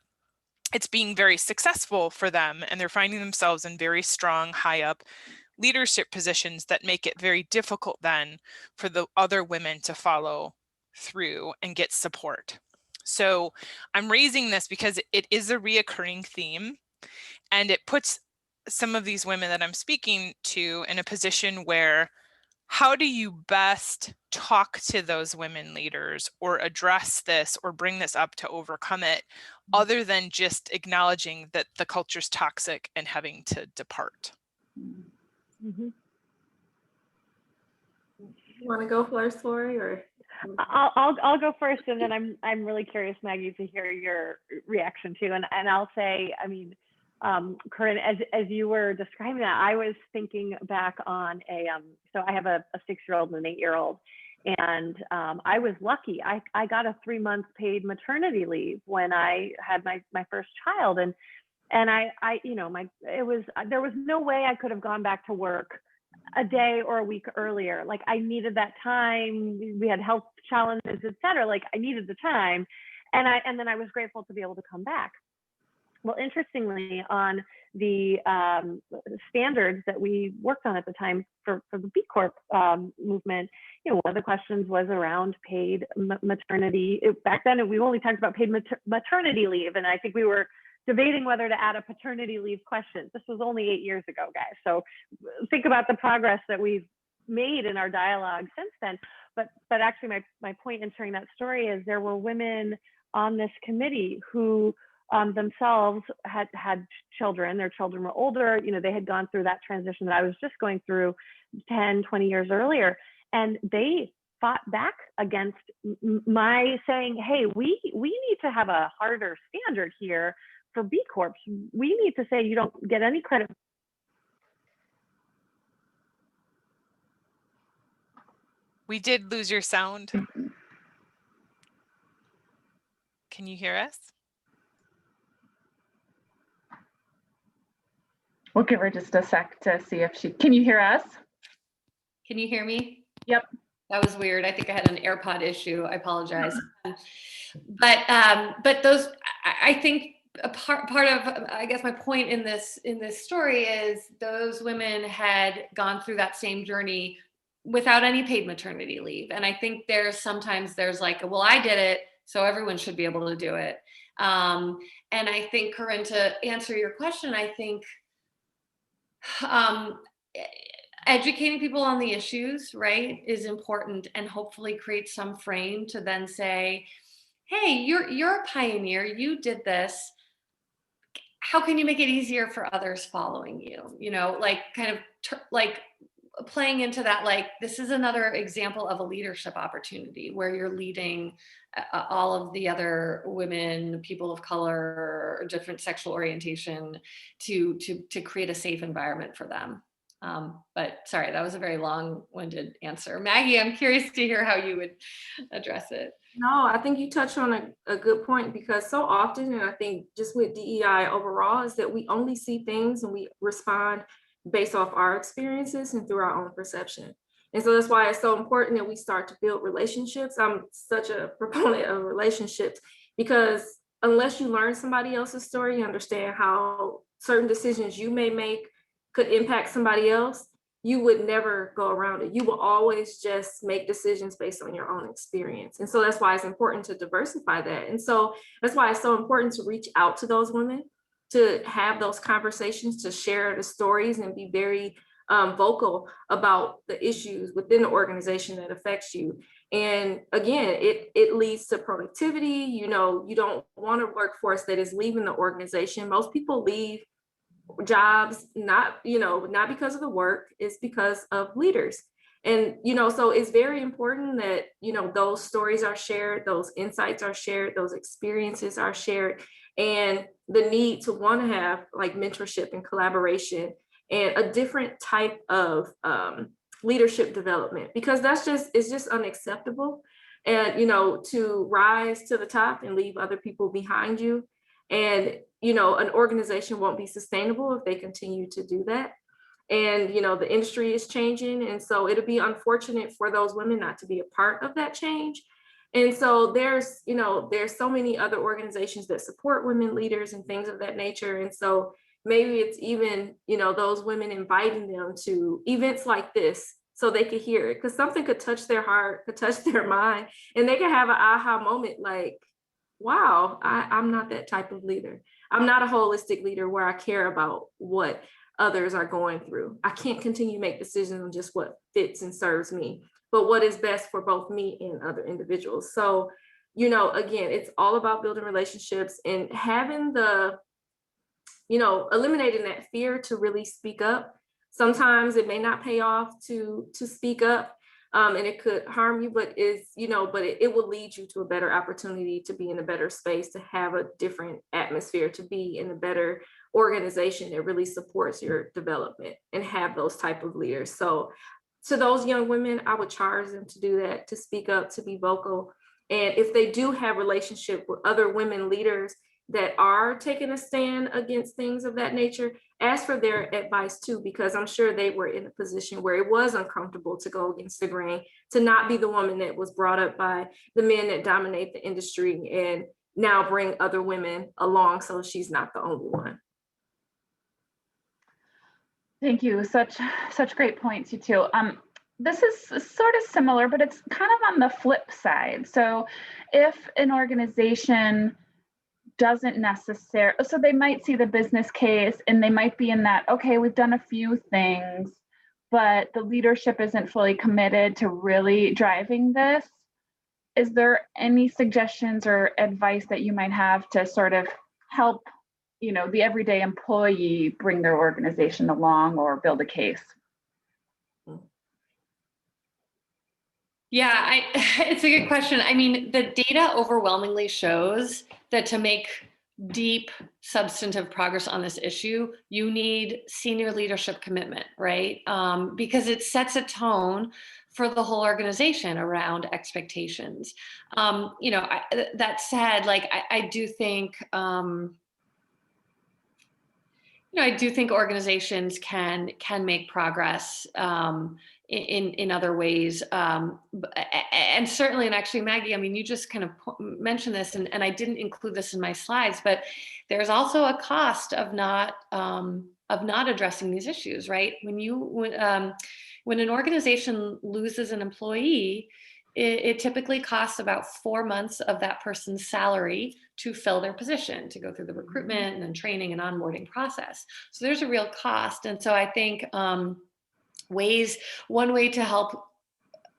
it's being very successful for them. And they're finding themselves in very strong, high up leadership positions that make it very difficult then for the other women to follow through and get support. So I'm raising this because it is a reoccurring theme, and it puts some of these women that I'm speaking to in a position where, how do you best talk to those women leaders or address this or bring this up to overcome it, other than just acknowledging that the culture's toxic and having to depart? You want to go first, Flory, or? I'll go first, and then I'm really curious, Maggie, to hear your reaction too. And I'll say, I mean, Corinne, as you were describing that, I was thinking back on so I have a 6-year-old and an 8-year-old, and I was lucky. I got a 3-month paid maternity leave when I had my first child, and I you know, there was no way I could have gone back to work a day or a week earlier. Like, I needed that time. We had health challenges, et cetera. Like, I needed the time. And then I was grateful to be able to come back. Well, interestingly, on the standards that we worked on at the time for the B Corp movement, you know, one of the questions was around paid maternity. Back then, we only talked about paid maternity leave. And I think we were debating whether to add a paternity leave question. This was only 8 years ago, guys. So think about the progress that we've made in our dialogue since then. But actually, my point in sharing that story is there were women on this committee who themselves had children. Their children were older. You know, they had gone through that transition that I was just going through 10, 20 years earlier. And they fought back against my saying, hey, we need to have a harder standard here for B Corps. We need to say you don't get any credit. We did lose your sound. Can you hear us? We'll give her just a sec to see if can you hear us? Can you hear me? Yep. That was weird. I think I had an AirPod issue. I apologize. But those, I think a part of, I guess my point in this story is those women had gone through that same journey without any paid maternity leave. And I think sometimes there's like, well, I did it, so everyone should be able to do it. And I think, Corinne, to answer your question, I think educating people on the issues, right, is important, and hopefully create some frame to then say, hey, you're a pioneer, you did this. How can you make it easier for others following you? You know, like kind of like playing into that, like, this is another example of a leadership opportunity where you're leading all of the other women, people of color, different sexual orientation to create a safe environment for them. But sorry, that was a very long-winded answer. Maggie, I'm curious to hear how you would address it. No, I think you touched on a good point, because so often, and I think just with DEI overall, is that we only see things and we respond based off our experiences and through our own perception. And so that's why it's so important that we start to build relationships. I'm such a proponent of relationships, because unless you learn somebody else's story, you understand how certain decisions you may make could impact somebody else, you would never go around it. You will always just make decisions based on your own experience. And so that's why it's important to diversify that. And so that's why it's so important to reach out to those women, to have those conversations, to share the stories and be very vocal about the issues within the organization that affects you. And again, it leads to productivity. You know, you don't want a workforce that is leaving the organization. Most people leave jobs not because of the work, it's because of leaders. And so it's very important that those stories are shared, those insights are shared, those experiences are shared, and the need to want to have like mentorship and collaboration and a different type of leadership development, because it's just unacceptable. And to rise to the top and leave other people behind you. And an organization won't be sustainable if they continue to do that. And the industry is changing, and so it'll be unfortunate for those women not to be a part of that change. And so there's so many other organizations that support women leaders and things of that nature. And so maybe it's even those women inviting them to events like this so they could hear it, because something could touch their heart, could touch their mind, and they could have an aha moment like, wow, I'm not that type of leader. I'm not a holistic leader where I care about what others are going through. I can't continue to make decisions on just what fits and serves me, but what is best for both me and other individuals. So, again, it's all about building relationships and having eliminating that fear to really speak up. Sometimes it may not pay off to speak up, and it could harm you, but it will lead you to a better opportunity to be in a better space, to have a different atmosphere, to be in a better organization that really supports your development and have those type of leaders. So to those young women, I would charge them to do that, to speak up, to be vocal. And if they do have relationship with other women leaders that are taking a stand against things of that nature, ask for their advice too, because I'm sure they were in a position where it was uncomfortable to go against the grain, to not be the woman that was brought up by the men that dominate the industry and now bring other women along so she's not the only one. Thank you. Such great points, you two. This is sort of similar, but it's kind of on the flip side. So if an organization doesn't necessarily, so they might see the business case and they might be in that, okay, we've done a few things, but the leadership isn't fully committed to really driving this. Is there any suggestions or advice that you might have to sort of help, the everyday employee bring their organization along or build a case? Yeah, it's a good question. I mean, the data overwhelmingly shows that to make deep, substantive progress on this issue, you need senior leadership commitment, right? Because it sets a tone for the whole organization around expectations. That said, I do think, I do think organizations can make progress in other ways, and certainly, and actually, Maggie, I mean, you just kind of mentioned this, and I didn't include this in my slides, but there's also a cost of not addressing these issues, right? When an organization loses an employee, it typically costs about 4 months of that person's salary to fill their position, to go through the recruitment and then training and onboarding process. So there's a real cost. And so I think one way to help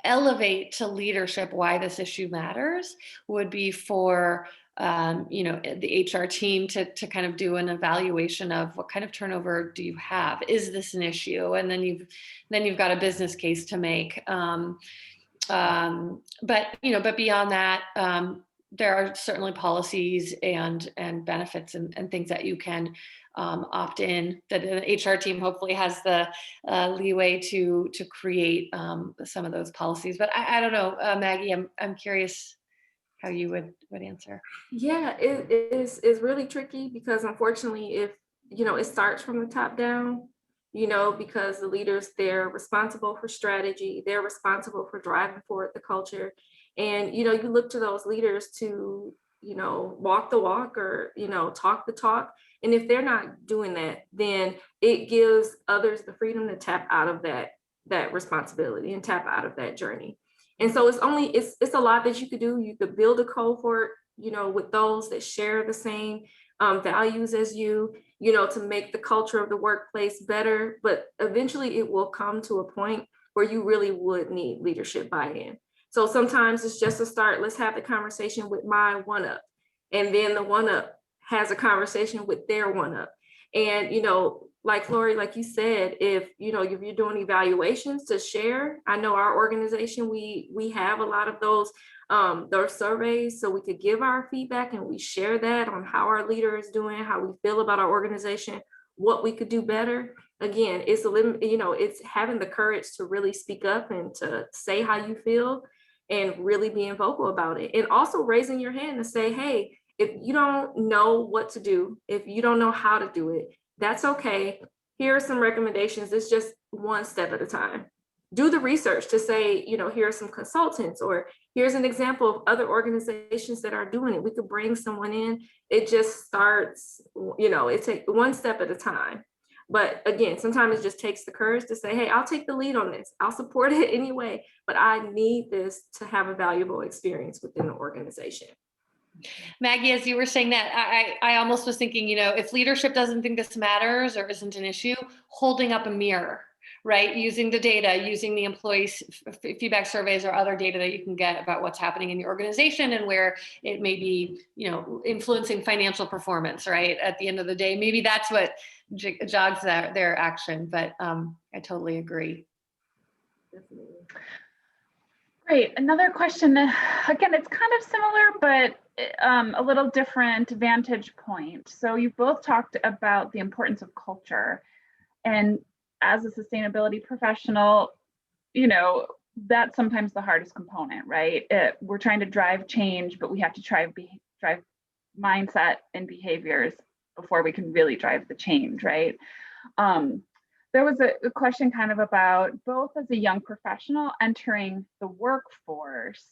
elevate to leadership why this issue matters would be for the HR team to kind of do an evaluation of what kind of turnover do you have? Is this an issue? And then you've got a business case to make. But beyond that, there are certainly policies and benefits and things that you can opt in, that an HR team hopefully has the leeway to create some of those policies. But I don't know, Maggie, I'm curious how you would answer. Yeah, it is really tricky, because unfortunately, if it starts from the top down, because the leaders, they're responsible for strategy, they're responsible for driving forward the culture. And, you look to those leaders to, walk the walk or, talk the talk. And if they're not doing that, then it gives others the freedom to tap out of that responsibility and tap out of that journey. And so it's a lot that you could do. You could build a cohort, with those that share the same values as you, to make the culture of the workplace better. But eventually it will come to a point where you really would need leadership buy-in. So sometimes it's just a start. Let's have the conversation with my one-up. And then the one-up has a conversation with their one-up. And, like Flory, like you said, if you're doing evaluations to share, I know our organization, we have a lot of those surveys, so we could give our feedback and we share that on how our leader is doing, how we feel about our organization, what we could do better. Again, it's having the courage to really speak up and to say how you feel and really being vocal about it. And also raising your hand to say, hey, if you don't know what to do, if you don't know how to do it, that's okay. Here are some recommendations. It's just one step at a time. Do the research to say, here are some consultants, or here's an example of other organizations that are doing it. We could bring someone in. It just starts, it takes one step at a time. But again, sometimes it just takes the courage to say, hey, I'll take the lead on this. I'll support it anyway, but I need this to have a valuable experience within the organization. Maggie, as you were saying that, I almost was thinking, if leadership doesn't think this matters or isn't an issue, holding up a mirror, right? Using the data, using the employees' feedback surveys or other data that you can get about what's happening in your organization and where it may be, influencing financial performance, right? At the end of the day, maybe that's what jogs their action, but I totally agree. Definitely. Great. Another question. Again, it's kind of similar, but a little different vantage point. So you both talked about the importance of culture. And as a sustainability professional, you know, that's sometimes the hardest component, right? We're trying to drive change, but we have to drive mindset and behaviors before we can really drive the change, right? There was a question kind of about both as a young professional entering the workforce,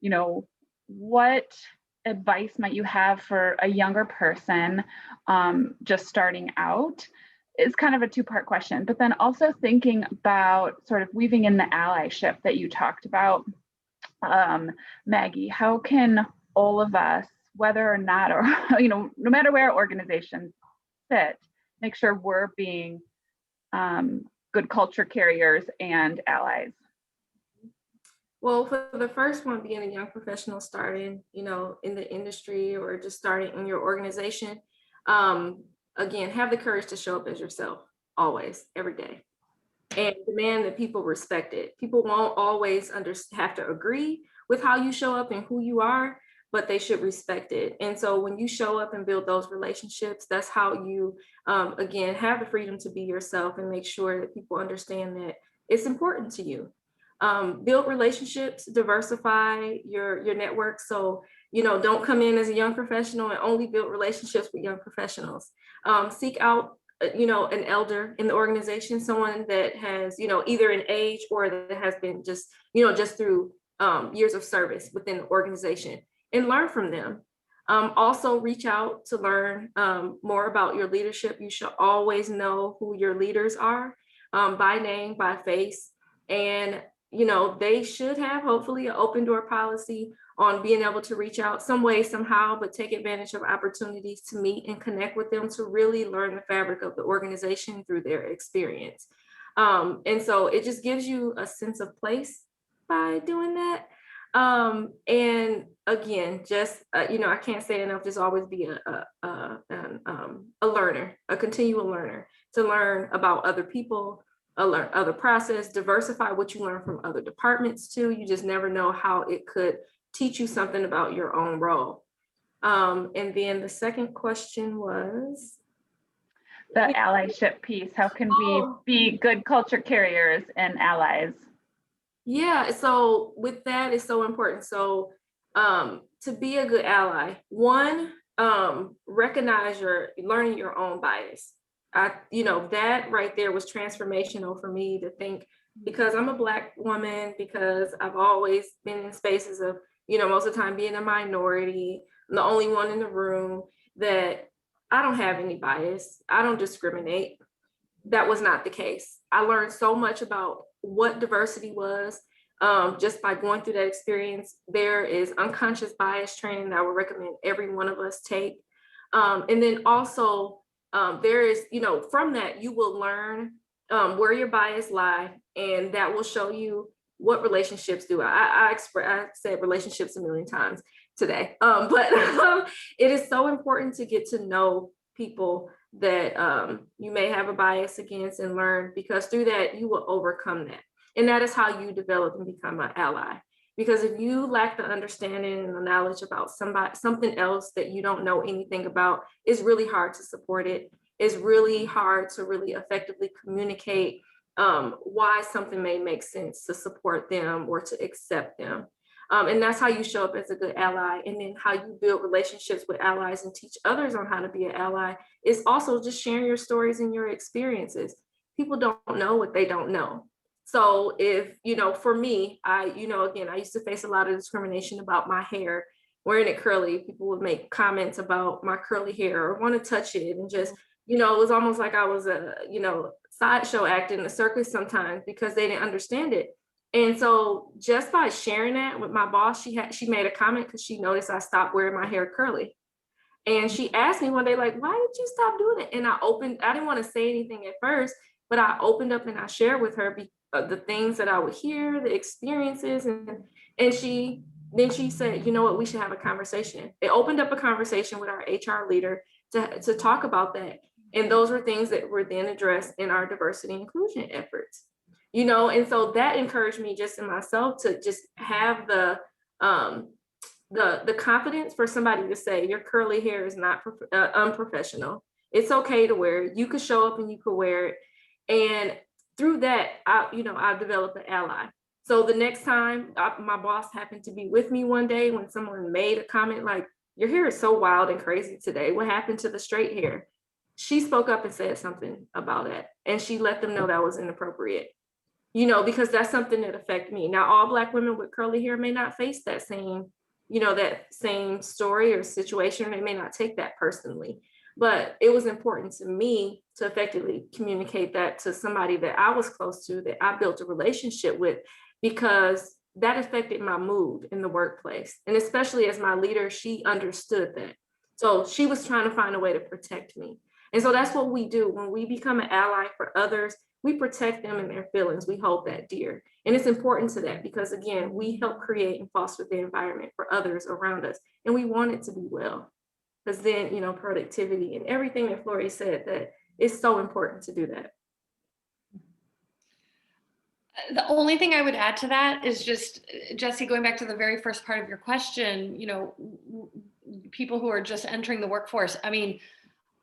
you know, what advice might you have for a younger person just starting out? It's kind of a two-part question, but then also thinking about sort of weaving in the allyship that you talked about. Maggie, how can all of us, whether or not, or, you know, no matter where organizations sit, make sure we're being good culture carriers and allies? Well, for the first one, being a young professional starting, you know, in the industry or just starting in your organization, again, have the courage to show up as yourself, always, every day, and demand that people respect it. People won't always have to agree with how you show up and who you are, but they should respect it. And so when you show up and build those relationships, that's how you, again, have the freedom to be yourself and make sure that people understand that it's important to you. Build relationships, diversify your network. So, you know, don't come in as a young professional and only build relationships with young professionals. Seek out, you know, an elder in the organization, someone that has, you know, either an age or that has been just, you know, just through years of service within the organization, and learn from them. Also reach out to learn more about your leadership. You should always know who your leaders are by name, by face, and you know, they should have hopefully an open door policy on being able to reach out some way, somehow, but take advantage of opportunities to meet and connect with them to really learn the fabric of the organization through their experience. And so it just gives you a sense of place by doing that. And again, just, you know, I can't say enough, just always be a learner, a continual learner, to learn about other people, learn other process, diversify what you learn from other departments too. You just never know how it could teach you something about your own role. And then the second question was? The allyship piece. How can we be good culture carriers and allies? Yeah, so with that, it's so important. So to be a good ally, one, recognize learning your own bias. You know, that right there was transformational for me to think, because I'm a Black woman, because I've always been in spaces of, you know, most of the time being a minority, I'm the only one in the room, that I don't have any bias. I don't discriminate. That was not the case. I learned so much about what diversity was just by going through that experience. There is unconscious bias training that I would recommend every one of us take. And then also, there is, you know, from that, you will learn where your bias lie, and that will show you what relationships do. I said relationships a million times today, but it is so important to get to know people that you may have a bias against and learn, because through that, you will overcome that. And that is how you develop and become an ally. Because if you lack the understanding and the knowledge about something else that you don't know anything about, it's really hard to support it. It's really hard to really effectively communicate why something may make sense to support them or to accept them. And that's how you show up as a good ally. And then how you build relationships with allies and teach others on how to be an ally is also just sharing your stories and your experiences. People don't know what they don't know. So if, you know, for me, you know, again, I used to face a lot of discrimination about my hair, wearing it curly. People would make comments about my curly hair or want to touch it, and just, you know, it was almost like I was a, you know, sideshow act in the circus sometimes, because they didn't understand it. And so just by sharing that with my boss, she made a comment because she noticed I stopped wearing my hair curly. And she asked me one day, like, why did you stop doing it? And I didn't want to say anything at first, but I opened up and I shared with her the things that I would hear, the experiences. And she said, you know what, we should have a conversation. It opened up a conversation with our HR leader to talk about that. And those were things that were then addressed in our diversity and inclusion efforts. And so that encouraged me just in myself to just have the confidence for somebody to say your curly hair is not unprofessional. It's okay to wear it. You could show up and you could wear it. And through that, I've developed an ally. So the next time my boss happened to be with me one day when someone made a comment like, your hair is so wild and crazy today. What happened to the straight hair? She spoke up and said something about it. And she let them know that was inappropriate, because that's something that affected me. Now, all Black women with curly hair may not face that same story or situation. They may not take that personally. But it was important to me to effectively communicate that to somebody that I was close to, that I built a relationship with, because that affected my mood in the workplace. And especially as my leader, she understood that. So she was trying to find a way to protect me. And so that's what we do. When we become an ally for others, we protect them and their feelings. We hold that dear. And it's important to that because, again, we help create and foster the environment for others around us. And we want it to be well. Because then, productivity and everything that Florie said, that it's so important to do that. The only thing I would add to that is just, Jessie, going back to the very first part of your question, people who are just entering the workforce, I mean,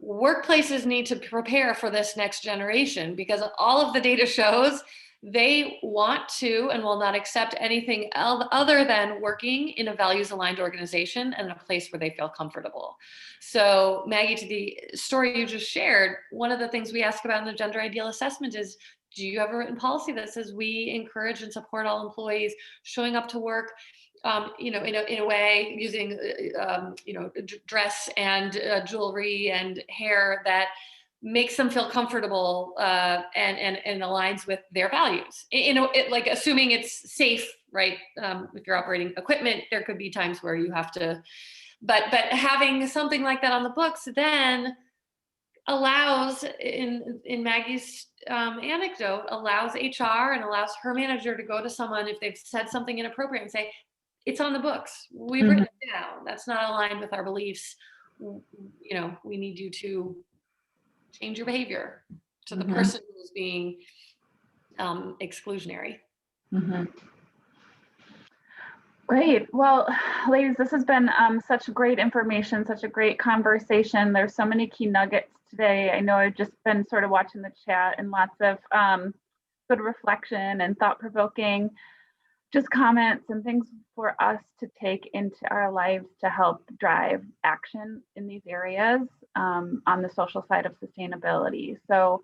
workplaces need to prepare for this next generation because all of the data shows they want to and will not accept anything other than working in a values-aligned organization and a place where they feel comfortable. So Maggie, to the story you just shared, one of the things we ask about in the gender ideal assessment is, do you have a written policy that says we encourage and support all employees showing up to work in a way using, dress and jewelry and hair that makes them feel comfortable and aligns with their values. Like assuming it's safe, right? If you're operating equipment, there could be times where you have to, but having something like that on the books then allows, in Maggie's anecdote, allows HR and allows her manager to go to someone if they've said something inappropriate and say, it's on the books. We've written it down. That's not aligned with our beliefs. We need you to change your behavior to the person who's being exclusionary. Great. Well, ladies, this has been such great information, such a great conversation. There's so many key nuggets today. I know I've just been sort of watching the chat and lots of sort of reflection and thought-provoking just comments and things for us to take into our lives to help drive action in these areas on the social side of sustainability. So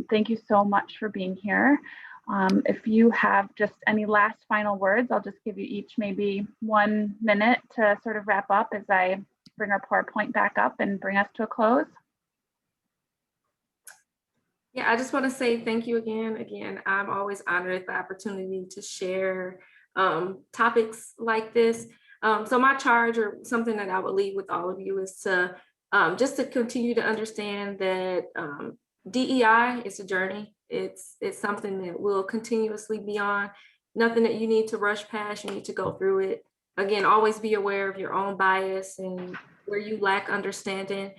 thank you so much for being here. If you have just any last final words, I'll just give you each maybe 1 minute to sort of wrap up as I bring our PowerPoint back up and bring us to a close. Yeah, I just want to say thank you again. Again, I'm always honored at the opportunity to share topics like this. So my charge, or something that I would leave with all of you, is to just to continue to understand that DEI is a journey. It's something that will continuously be on. Nothing that you need to rush past. You need to go through it. Again, always be aware of your own bias and where you lack understanding.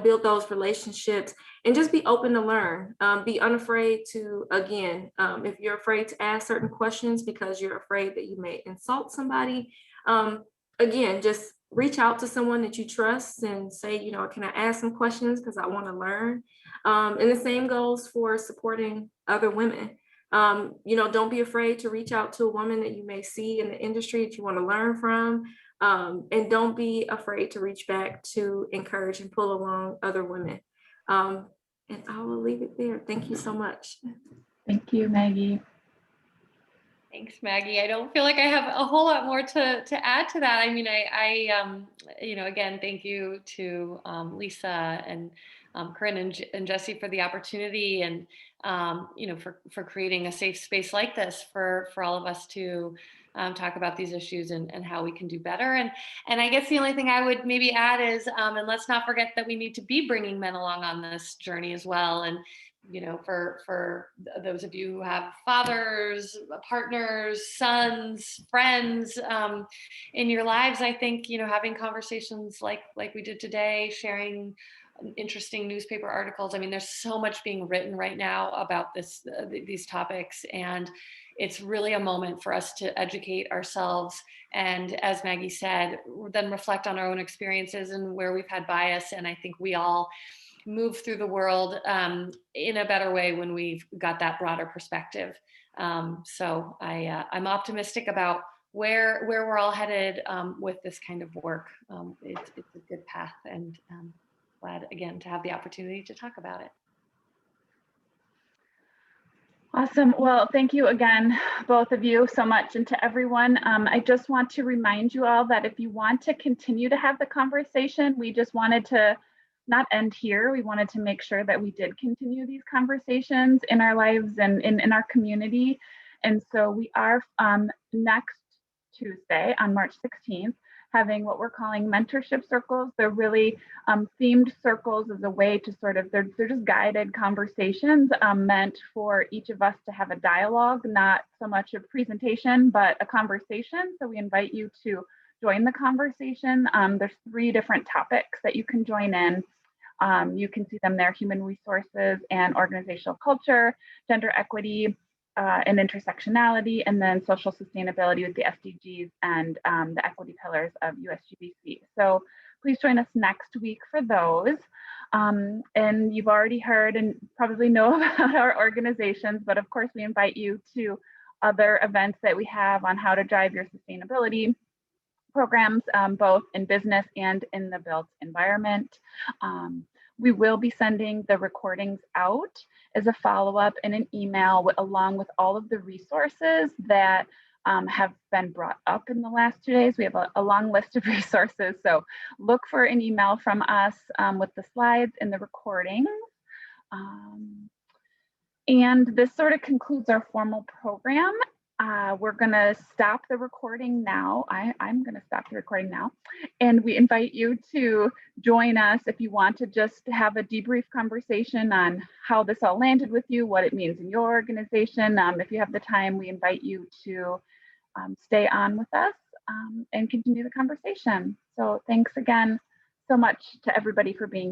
Build those relationships and just be open to learn. Be unafraid to, again, if you're afraid to ask certain questions because you're afraid that you may insult somebody, again, just reach out to someone that you trust and say, can I ask some questions because I want to learn? And the same goes for supporting other women. Don't be afraid to reach out to a woman that you may see in the industry that you want to learn from. And don't be afraid to reach back to encourage and pull along other women. And I will leave it there. Thank you so much. Thank you, Maggie. Thanks, Maggie. I don't feel like I have a whole lot more to add to that. I mean, again, thank you to Lisa and Corinne and Jessie for the opportunity and, for creating a safe space like this for all of us to talk about these issues and how we can do better. And I guess the only thing I would maybe add is, and let's not forget that we need to be bringing men along on this journey as well. And, for those of you who have fathers, partners, sons, friends in your lives, I think, having conversations like we did today, sharing interesting newspaper articles. I mean, there's so much being written right now about these topics, and it's really a moment for us to educate ourselves. And as Maggie said, then reflect on our own experiences and where we've had bias. And I think we all move through the world in a better way when we've got that broader perspective. So I'm optimistic about where we're all headed with this kind of work. It's a good path, and glad again to have the opportunity to talk about it. Awesome. Well, thank you again, both of you, so much. And to everyone, I just want to remind you all that if you want to continue to have the conversation, we just wanted to not end here. We wanted to make sure that we did continue these conversations in our lives and in our community. And so we are next Tuesday on March 16th, having what we're calling mentorship circles. They're really themed circles as a way to sort of, they're just guided conversations meant for each of us to have a dialogue, not so much a presentation, but a conversation. So we invite you to join the conversation. There's 3 different topics that you can join in. You can see them there: human resources and organizational culture, gender equity, and intersectionality, and then social sustainability with the SDGs and the equity pillars of USGBC. So please join us next week for those. And you've already heard and probably know about our organizations, but of course we invite you to other events that we have on how to drive your sustainability programs, both in business and in the built environment. We will be sending the recordings out as a follow-up in an email along with all of the resources that have been brought up in the last 2 days. We have a long list of resources, so look for an email from us with the slides and the recordings. And this sort of concludes our formal program. We're gonna stop the recording now. I'm gonna stop the recording now. And we invite you to join us if you want to just have a debrief conversation on how this all landed with you, what it means in your organization. If you have the time, we invite you to stay on with us and continue the conversation. So thanks again so much to everybody for being